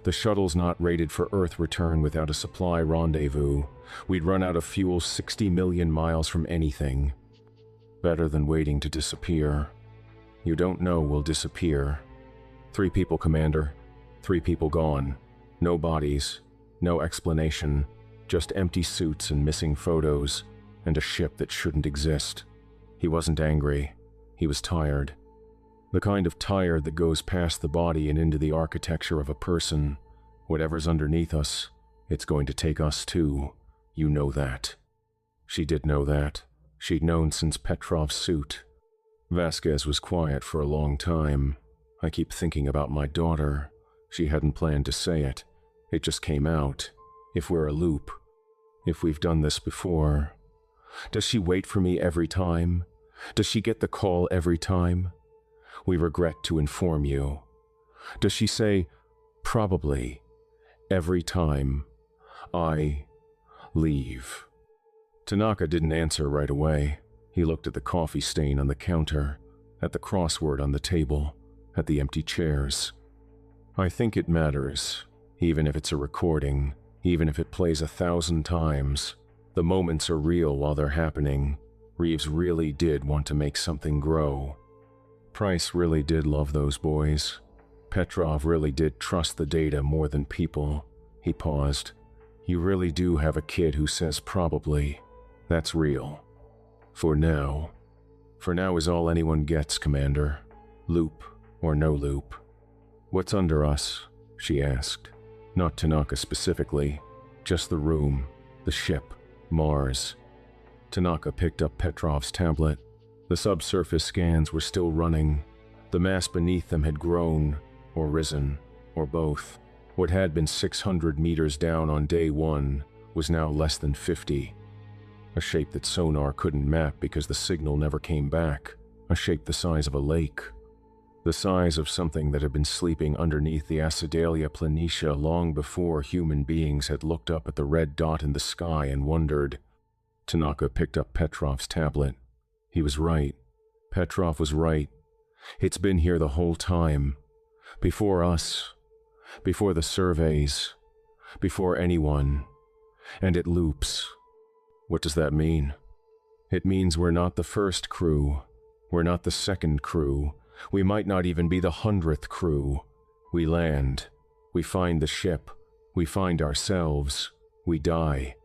The shuttle's not rated for Earth return without a supply rendezvous. We'd run out of fuel 60 million miles from anything. Better than waiting to disappear. You don't know we'll disappear. 3 people, Commander. 3 people gone. No bodies. No explanation. Just empty suits and missing photos, and a ship that shouldn't exist." He wasn't angry. He was tired. The kind of tired that goes past the body and into the architecture of a person. Whatever's underneath us, it's going to take us too. You know that. She did know that. She'd known since Petrov's suit. Vasquez was quiet for a long time. "I keep thinking about my daughter." She hadn't planned to say it. It just came out. If we're a loop. If we've done this before. Does she wait for me every time? Does she get the call every time? We regret to inform you. Does she say, probably, every time I leave? Tanaka didn't answer right away. He looked at the coffee stain on the counter, at the crossword on the table, at the empty chairs. I think it matters, even if it's a recording, even if it plays 1,000 times. The moments are real while they're happening. Reeves really did want to make something grow. Price really did love those boys. Petrov really did trust the data more than people. He paused. You really do have a kid who says probably. That's real. For now. For now is all anyone gets, Commander. Loop or no loop. What's under us? She asked. Not Tanaka specifically. Just the room, the ship, Mars. Tanaka picked up Petrov's tablet. The subsurface scans were still running. The mass beneath them had grown, or risen, or both. What had been 600 meters down on day 1 was now less than 50. A shape that sonar couldn't map because the signal never came back. A shape the size of a lake. The size of something that had been sleeping underneath the Acidalia Planitia long before human beings had looked up at the red dot in the sky and wondered. Tanaka picked up Petrov's tablet. He was right. Petrov was right. It's been here the whole time. Before us. Before the surveys. Before anyone. And it loops. What does that mean? It means we're not the first crew. We're not the second crew. We might not even be the 100th crew. We land. We find the ship. We find ourselves. We die.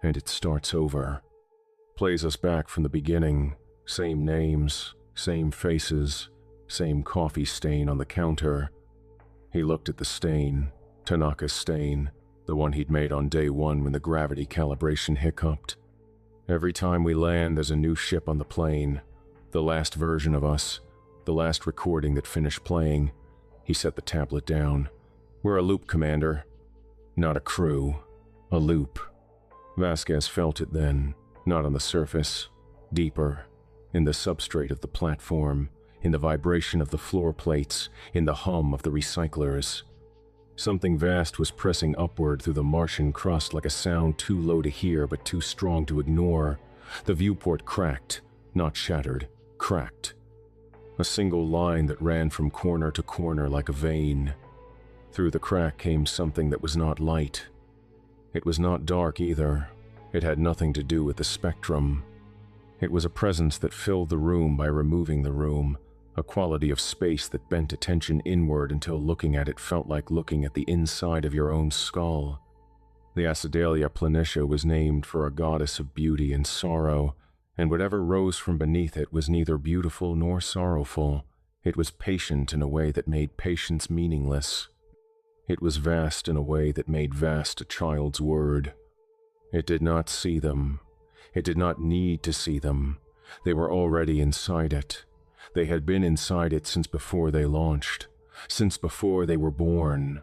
And it starts over. Plays us back from the beginning. Same names, same faces, same coffee stain on the counter. He looked at the stain, Tanaka's stain, the one he'd made on day 1 when the gravity calibration hiccuped. Every time we land, there's a new ship on the plane. The last version of us. The last recording that finished playing. He set the tablet down. We're a loop, Commander. Not a crew. A loop. Vasquez felt it then, not on the surface. Deeper. In the substrate of the platform. In the vibration of the floor plates. In the hum of the recyclers. Something vast was pressing upward through the Martian crust like a sound too low to hear but too strong to ignore. The viewport cracked. Not shattered. Cracked. A single line that ran from corner to corner like a vein. Through the crack came something that was not light. It was not dark either. It had nothing to do with the spectrum. It was a presence that filled the room by removing the room, a quality of space that bent attention inward until looking at it felt like looking at the inside of your own skull. The Acidalia Planitia was named for a goddess of beauty and sorrow, and whatever rose from beneath it was neither beautiful nor sorrowful. It was patient in a way that made patience meaningless. It was vast in a way that made vast a child's word. It did not see them. It did not need to see them. They were already inside it. They had been inside it since before they launched, since before they were born,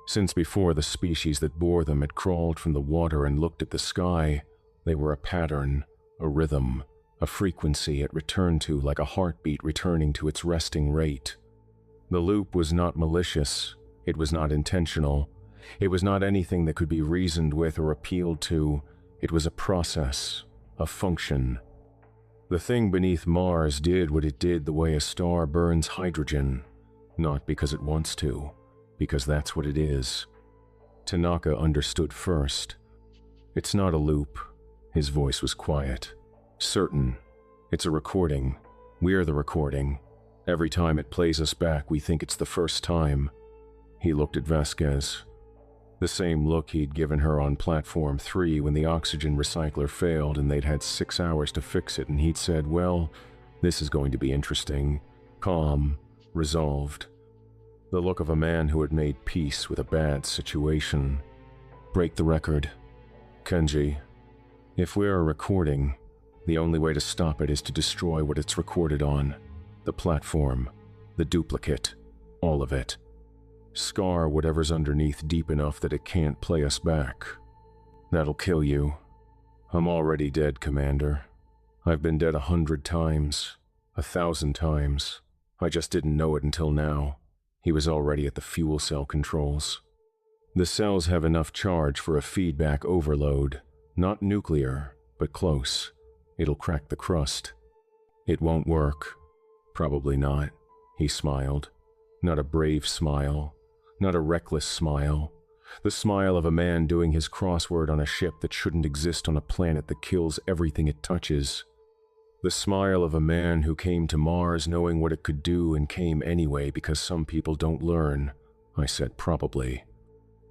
since before the species that bore them had crawled from the water and looked at the sky. They were a pattern. A rhythm, a frequency it returned to like a heartbeat returning to its resting rate. The loop was not malicious. It was not intentional. It was not anything that could be reasoned with or appealed to. It was a process, a function. The thing beneath Mars did what it did the way a star burns hydrogen, not because it wants to, because that's what it is. Tanaka understood first. It's not a loop. His voice was quiet. Certain. It's a recording. We're the recording. Every time it plays us back, we think it's the first time. He looked at Vasquez. The same look he'd given her on Platform 3 when the oxygen recycler failed and they'd had 6 hours to fix it, and he'd said, well, this is going to be interesting. Calm. Resolved. The look of a man who had made peace with a bad situation. Break the record. Kenji. If we're a recording, the only way to stop it is to destroy what it's recorded on. The platform, the duplicate, all of it. Scar whatever's underneath deep enough that it can't play us back. That'll kill you. I'm already dead, Commander. I've been dead 100 times, 1,000 times. I just didn't know it until now. He was already at the fuel cell controls. The cells have enough charge for a feedback overload. Not nuclear, but close. It'll crack the crust. It won't work. Probably not. He smiled. Not a brave smile. Not a reckless smile. The smile of a man doing his crossword on a ship that shouldn't exist on a planet that kills everything it touches. The smile of a man who came to Mars knowing what it could do and came anyway because some people don't learn. I said probably.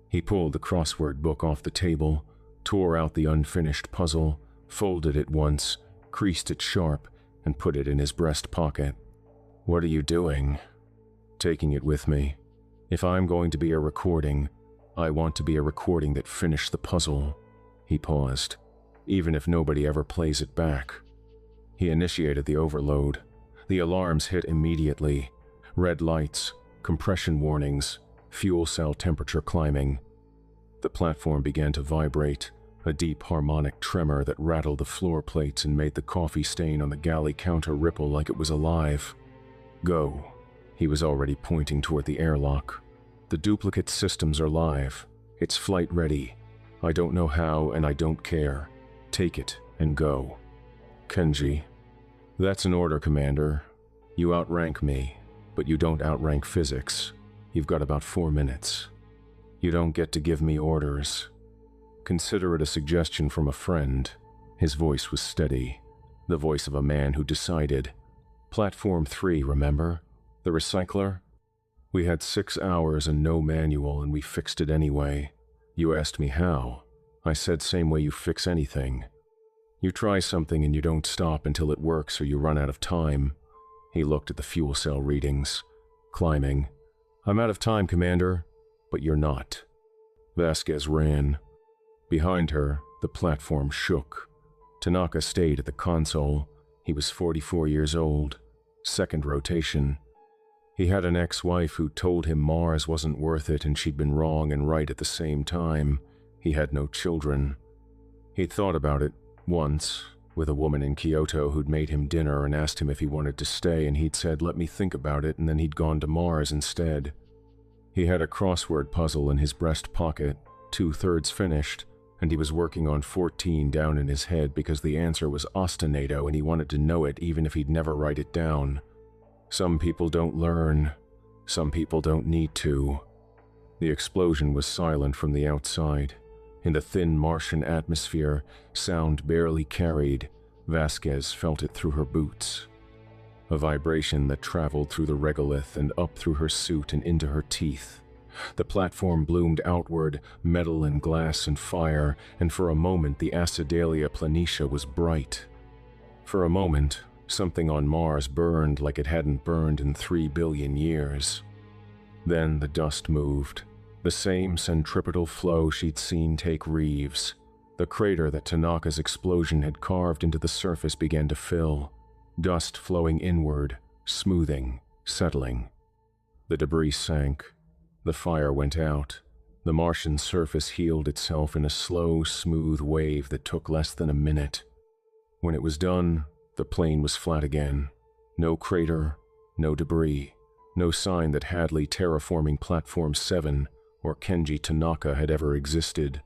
He pulled the crossword book off the table, tore out the unfinished puzzle, folded it once, creased it sharp, and put it in his breast pocket. What are you doing? Taking it with me. If I'm going to be a recording, I want to be a recording that finished the puzzle. He paused. Even if nobody ever plays it back. He initiated the overload. The alarms hit immediately. Red lights, compression warnings, fuel cell temperature climbing. The platform began to vibrate, a deep harmonic tremor that rattled the floor plates and made the coffee stain on the galley counter ripple like it was alive. Go. He was already pointing toward the airlock. The duplicate systems are live. It's flight ready. I don't know how and I don't care. Take it and go. Kenji. That's an order, Commander. You outrank me, but you don't outrank physics. You've got about 4 minutes. You don't get to give me orders. Consider it a suggestion from a friend. His voice was steady, the voice of a man who decided. Platform 3, remember? The recycler? We had 6 hours and no manual and we fixed it anyway. You asked me how. I said same way you fix anything. You try something and you don't stop until it works or you run out of time. He looked at the fuel cell readings, climbing. I'm out of time, Commander, but you're not. Vasquez ran. Behind her, the platform shook. Tanaka stayed at the console. He was 44 years old. Second rotation. He had an ex-wife who told him Mars wasn't worth it and she'd been wrong and right at the same time. He had no children. He'd thought about it once, with a woman in Kyoto who'd made him dinner and asked him if he wanted to stay, and he'd said, let me think about it, and then he'd gone to Mars instead. He had a crossword puzzle in his breast pocket, 2/3 finished, and he was working on 14 down in his head because the answer was ostinato and he wanted to know it even if he'd never write it down. Some people don't learn. Some people don't need to. The explosion was silent from the outside. In the thin Martian atmosphere, sound barely carried. Vasquez felt it through her boots. A vibration that traveled through the regolith and up through her suit and into her teeth. The platform bloomed outward, metal and glass and fire, and for a moment the Acidalia Planitia was bright. For a moment, something on Mars burned like it hadn't burned in 3 billion years. Then the dust moved. The same centripetal flow she'd seen take Reeves. The crater that Tanaka's explosion had carved into the surface began to fill. Dust flowing inward, smoothing, settling. The debris sank. The fire went out. The Martian surface healed itself in a slow, smooth wave that took less than a minute. When it was done, the plane was flat again. No crater, no debris, no sign that Hadley terraforming Platform 7 or Kenji Tanaka had ever existed.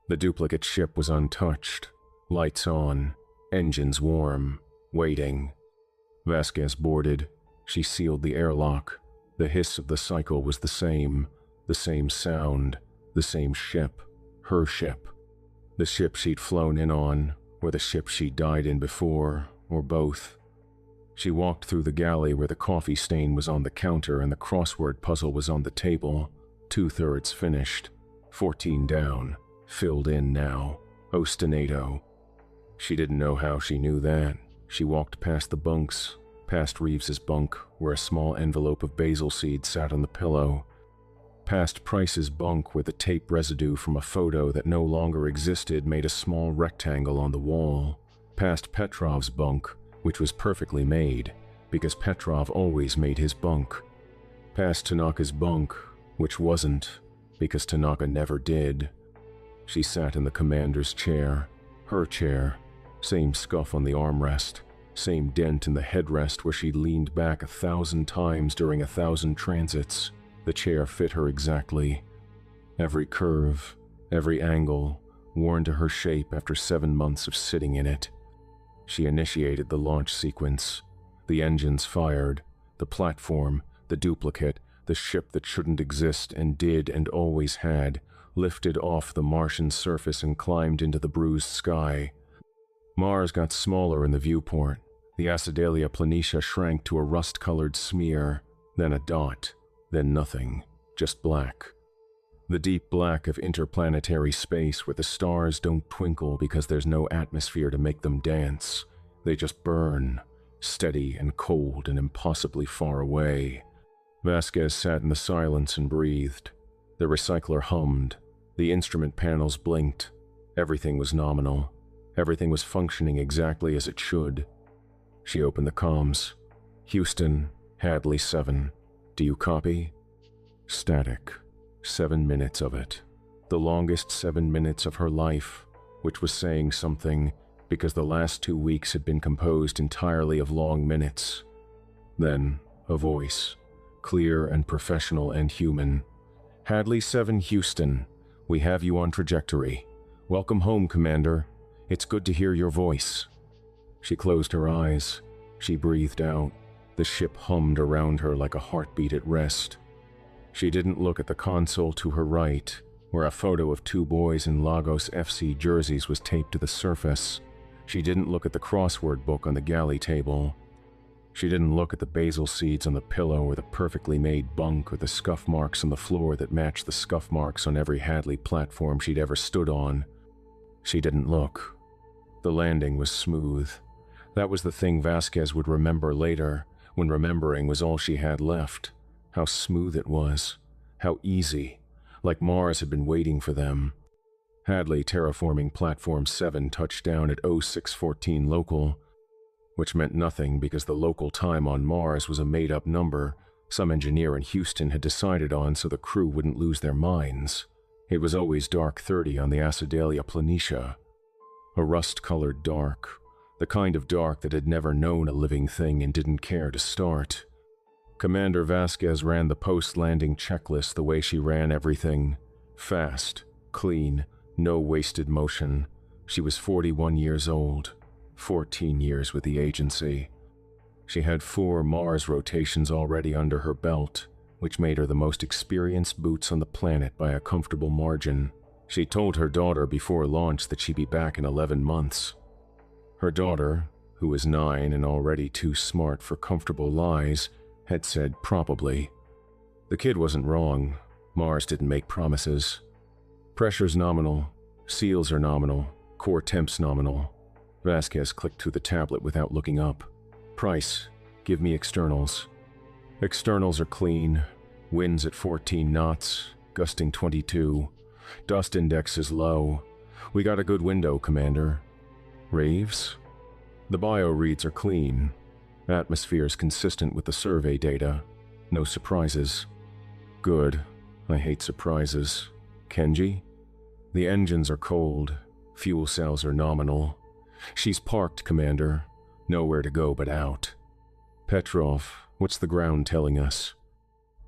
The duplicate ship was untouched, lights on, engines warm, waiting. Vasquez boarded. She sealed the airlock. The hiss of the cycle was the same sound, the same ship, her ship. The ship she'd flown in on, or the ship she died in before, or both. She walked through the galley where the coffee stain was on the counter and the crossword puzzle was on the table, 2/3 finished, 14 down, filled in now, ostinato. She didn't know how she knew that. She walked past the bunks, past Reeves's bunk where a small envelope of basil seed sat on the pillow, past Price's bunk where the tape residue from a photo that no longer existed made a small rectangle on the wall, past Petrov's bunk, which was perfectly made, because Petrov always made his bunk, past Tanaka's bunk, which wasn't, because Tanaka never did. She sat in the commander's chair, her chair, same scuff on the armrest, same dent in the headrest where she'd leaned back 1,000 times during 1,000 transits. The chair fit her exactly. Every curve, every angle, worn to her shape after 7 months of sitting in it. She initiated the launch sequence. The engines fired, the platform, the duplicate, the ship that shouldn't exist and did and always had, lifted off the Martian surface and climbed into the bruised sky. Mars got smaller in the viewport. The Acidalia Planitia shrank to a rust-colored smear, then a dot, then nothing, just black. The deep black of interplanetary space where the stars don't twinkle because there's no atmosphere to make them dance. They just burn, steady and cold and impossibly far away. Vasquez sat in the silence and breathed. The recycler hummed. The instrument panels blinked. Everything was nominal. Everything was functioning exactly as it should. She opened the comms. Houston, Hadley 7. Do you copy? Static. 7 minutes of it. The longest 7 minutes of her life, which was saying something because the last 2 weeks had been composed entirely of long minutes. Then, a voice, clear and professional and human. Hadley 7 Houston, we have you on trajectory. Welcome home, Commander. It's good to hear your voice. She closed her eyes. She breathed out. The ship hummed around her like a heartbeat at rest. She didn't look at the console to her right, where a photo of 2 boys in Lagos FC jerseys was taped to the surface. She didn't look at the crossword book on the galley table. She didn't look at the basil seeds on the pillow or the perfectly made bunk or the scuff marks on the floor that matched the scuff marks on every Hadley platform she'd ever stood on. She didn't look. The landing was smooth. That was the thing Vasquez would remember later, when remembering was all she had left. How smooth it was. How easy. Like Mars had been waiting for them. Hadley terraforming Platform 7 touched down at 0614 local, which meant nothing because the local time on Mars was a made-up number some engineer in Houston had decided on so the crew wouldn't lose their minds. It was always dark 30 on the Acidalia Planitia. A rust-colored dark. The kind of dark that had never known a living thing and didn't care to start. Commander Vasquez ran the post-landing checklist the way she ran everything. Fast, clean, no wasted motion. She was 41 years old, 14 years with the agency. She had 4 Mars rotations already under her belt, which made her the most experienced boots on the planet by a comfortable margin. She told her daughter before launch that she'd be back in 11 months. Her daughter, who was 9 and already too smart for comfortable lies, had said probably. The kid wasn't wrong. Mars didn't make promises. Pressure's nominal. Seals are nominal. Core temp's nominal. Vasquez clicked through the tablet without looking up. Price. Give me externals. Externals are clean. Winds at 14 knots. Gusting 22. Dust index is low. We got a good window, Commander. Raves? The bio reads are clean. Atmosphere's consistent with the survey data. No surprises. Good. I hate surprises. Kenji? The engines are cold. Fuel cells are nominal. She's parked, Commander. Nowhere to go but out. Petrov, what's the ground telling us?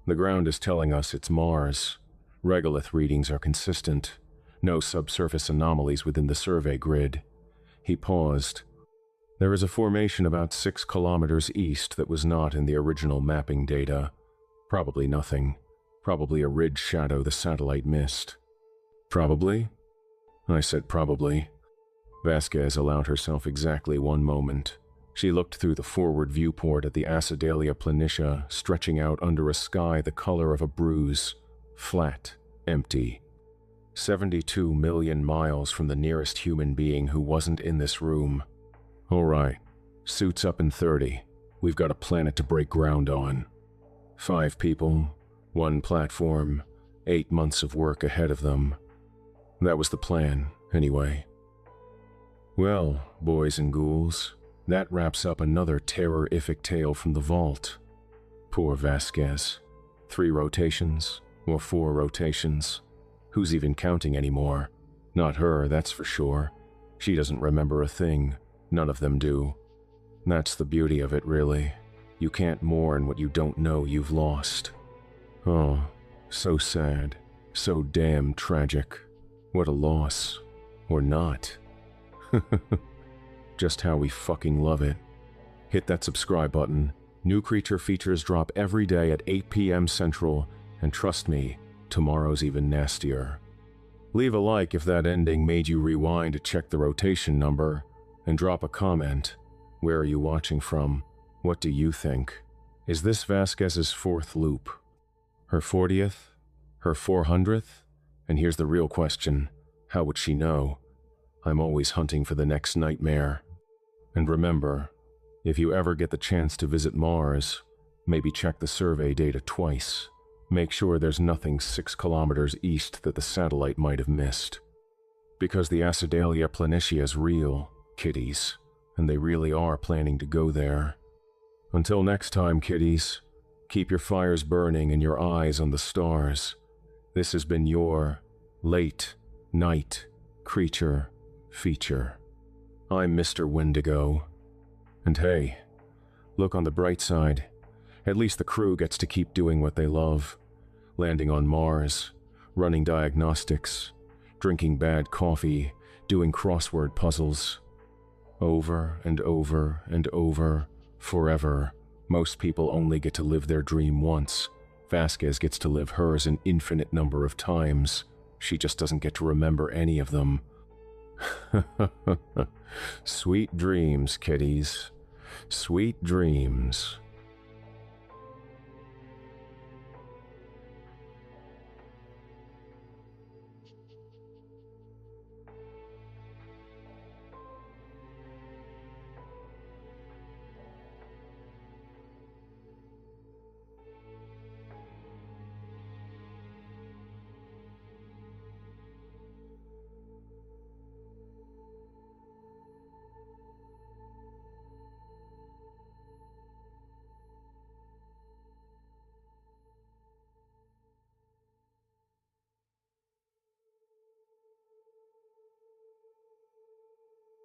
The ground is telling us it's Mars. Regolith readings are consistent. No subsurface anomalies within the survey grid. He paused. There is a formation about 6 kilometers east that was not in the original mapping data. Probably nothing. Probably a ridge shadow the satellite missed. Probably? I said probably. Vasquez allowed herself exactly 1 moment. She looked through the forward viewport at the Acidalia Planitia, stretching out under a sky the color of a bruise. Flat. Empty. 72 million miles from the nearest human being who wasn't in this room. All right. Suits up in 30. We've got a planet to break ground on. 5 people, 1 platform, 8 months of work ahead of them. That was the plan, anyway. Well, boys and ghouls, that wraps up another terror-ific tale from the vault. Poor Vasquez. 3 rotations, Or 4 rotations. Who's even counting anymore? Not her, that's for sure. She doesn't remember a thing. None of them do. That's the beauty of it, really. You can't mourn what you don't know you've lost. Oh, so sad. So damn tragic. What a loss. Or not. Just how we fucking love it. Hit that subscribe button. New creature features drop every day at 8 p.m. Central, and trust me, tomorrow's even nastier. Leave a like if that ending made you rewind to check the rotation number, and drop a comment. Where are you watching from? What do you think? Is this Vasquez's 4th loop? Her 40th? Her 400th? And here's the real question. How would she know? I'm always hunting for the next nightmare. And remember, if you ever get the chance to visit Mars, maybe check the survey data twice. Make sure there's nothing 6 kilometers east that the satellite might have missed. Because the Acidalia Planitia is real, kiddies, and they really are planning to go there. Until next time, kiddies, keep your fires burning and your eyes on the stars. This has been your late night creature feature. I'm Mr. Wendigo. And hey, look on the bright side. At least the crew gets to keep doing what they love. Landing on Mars, running diagnostics, drinking bad coffee, doing crossword puzzles. Over and over and over, forever. Most people only get to live their dream once. Vasquez gets to live hers an infinite number of times. She just doesn't get to remember any of them. Sweet dreams, kiddies. Sweet dreams.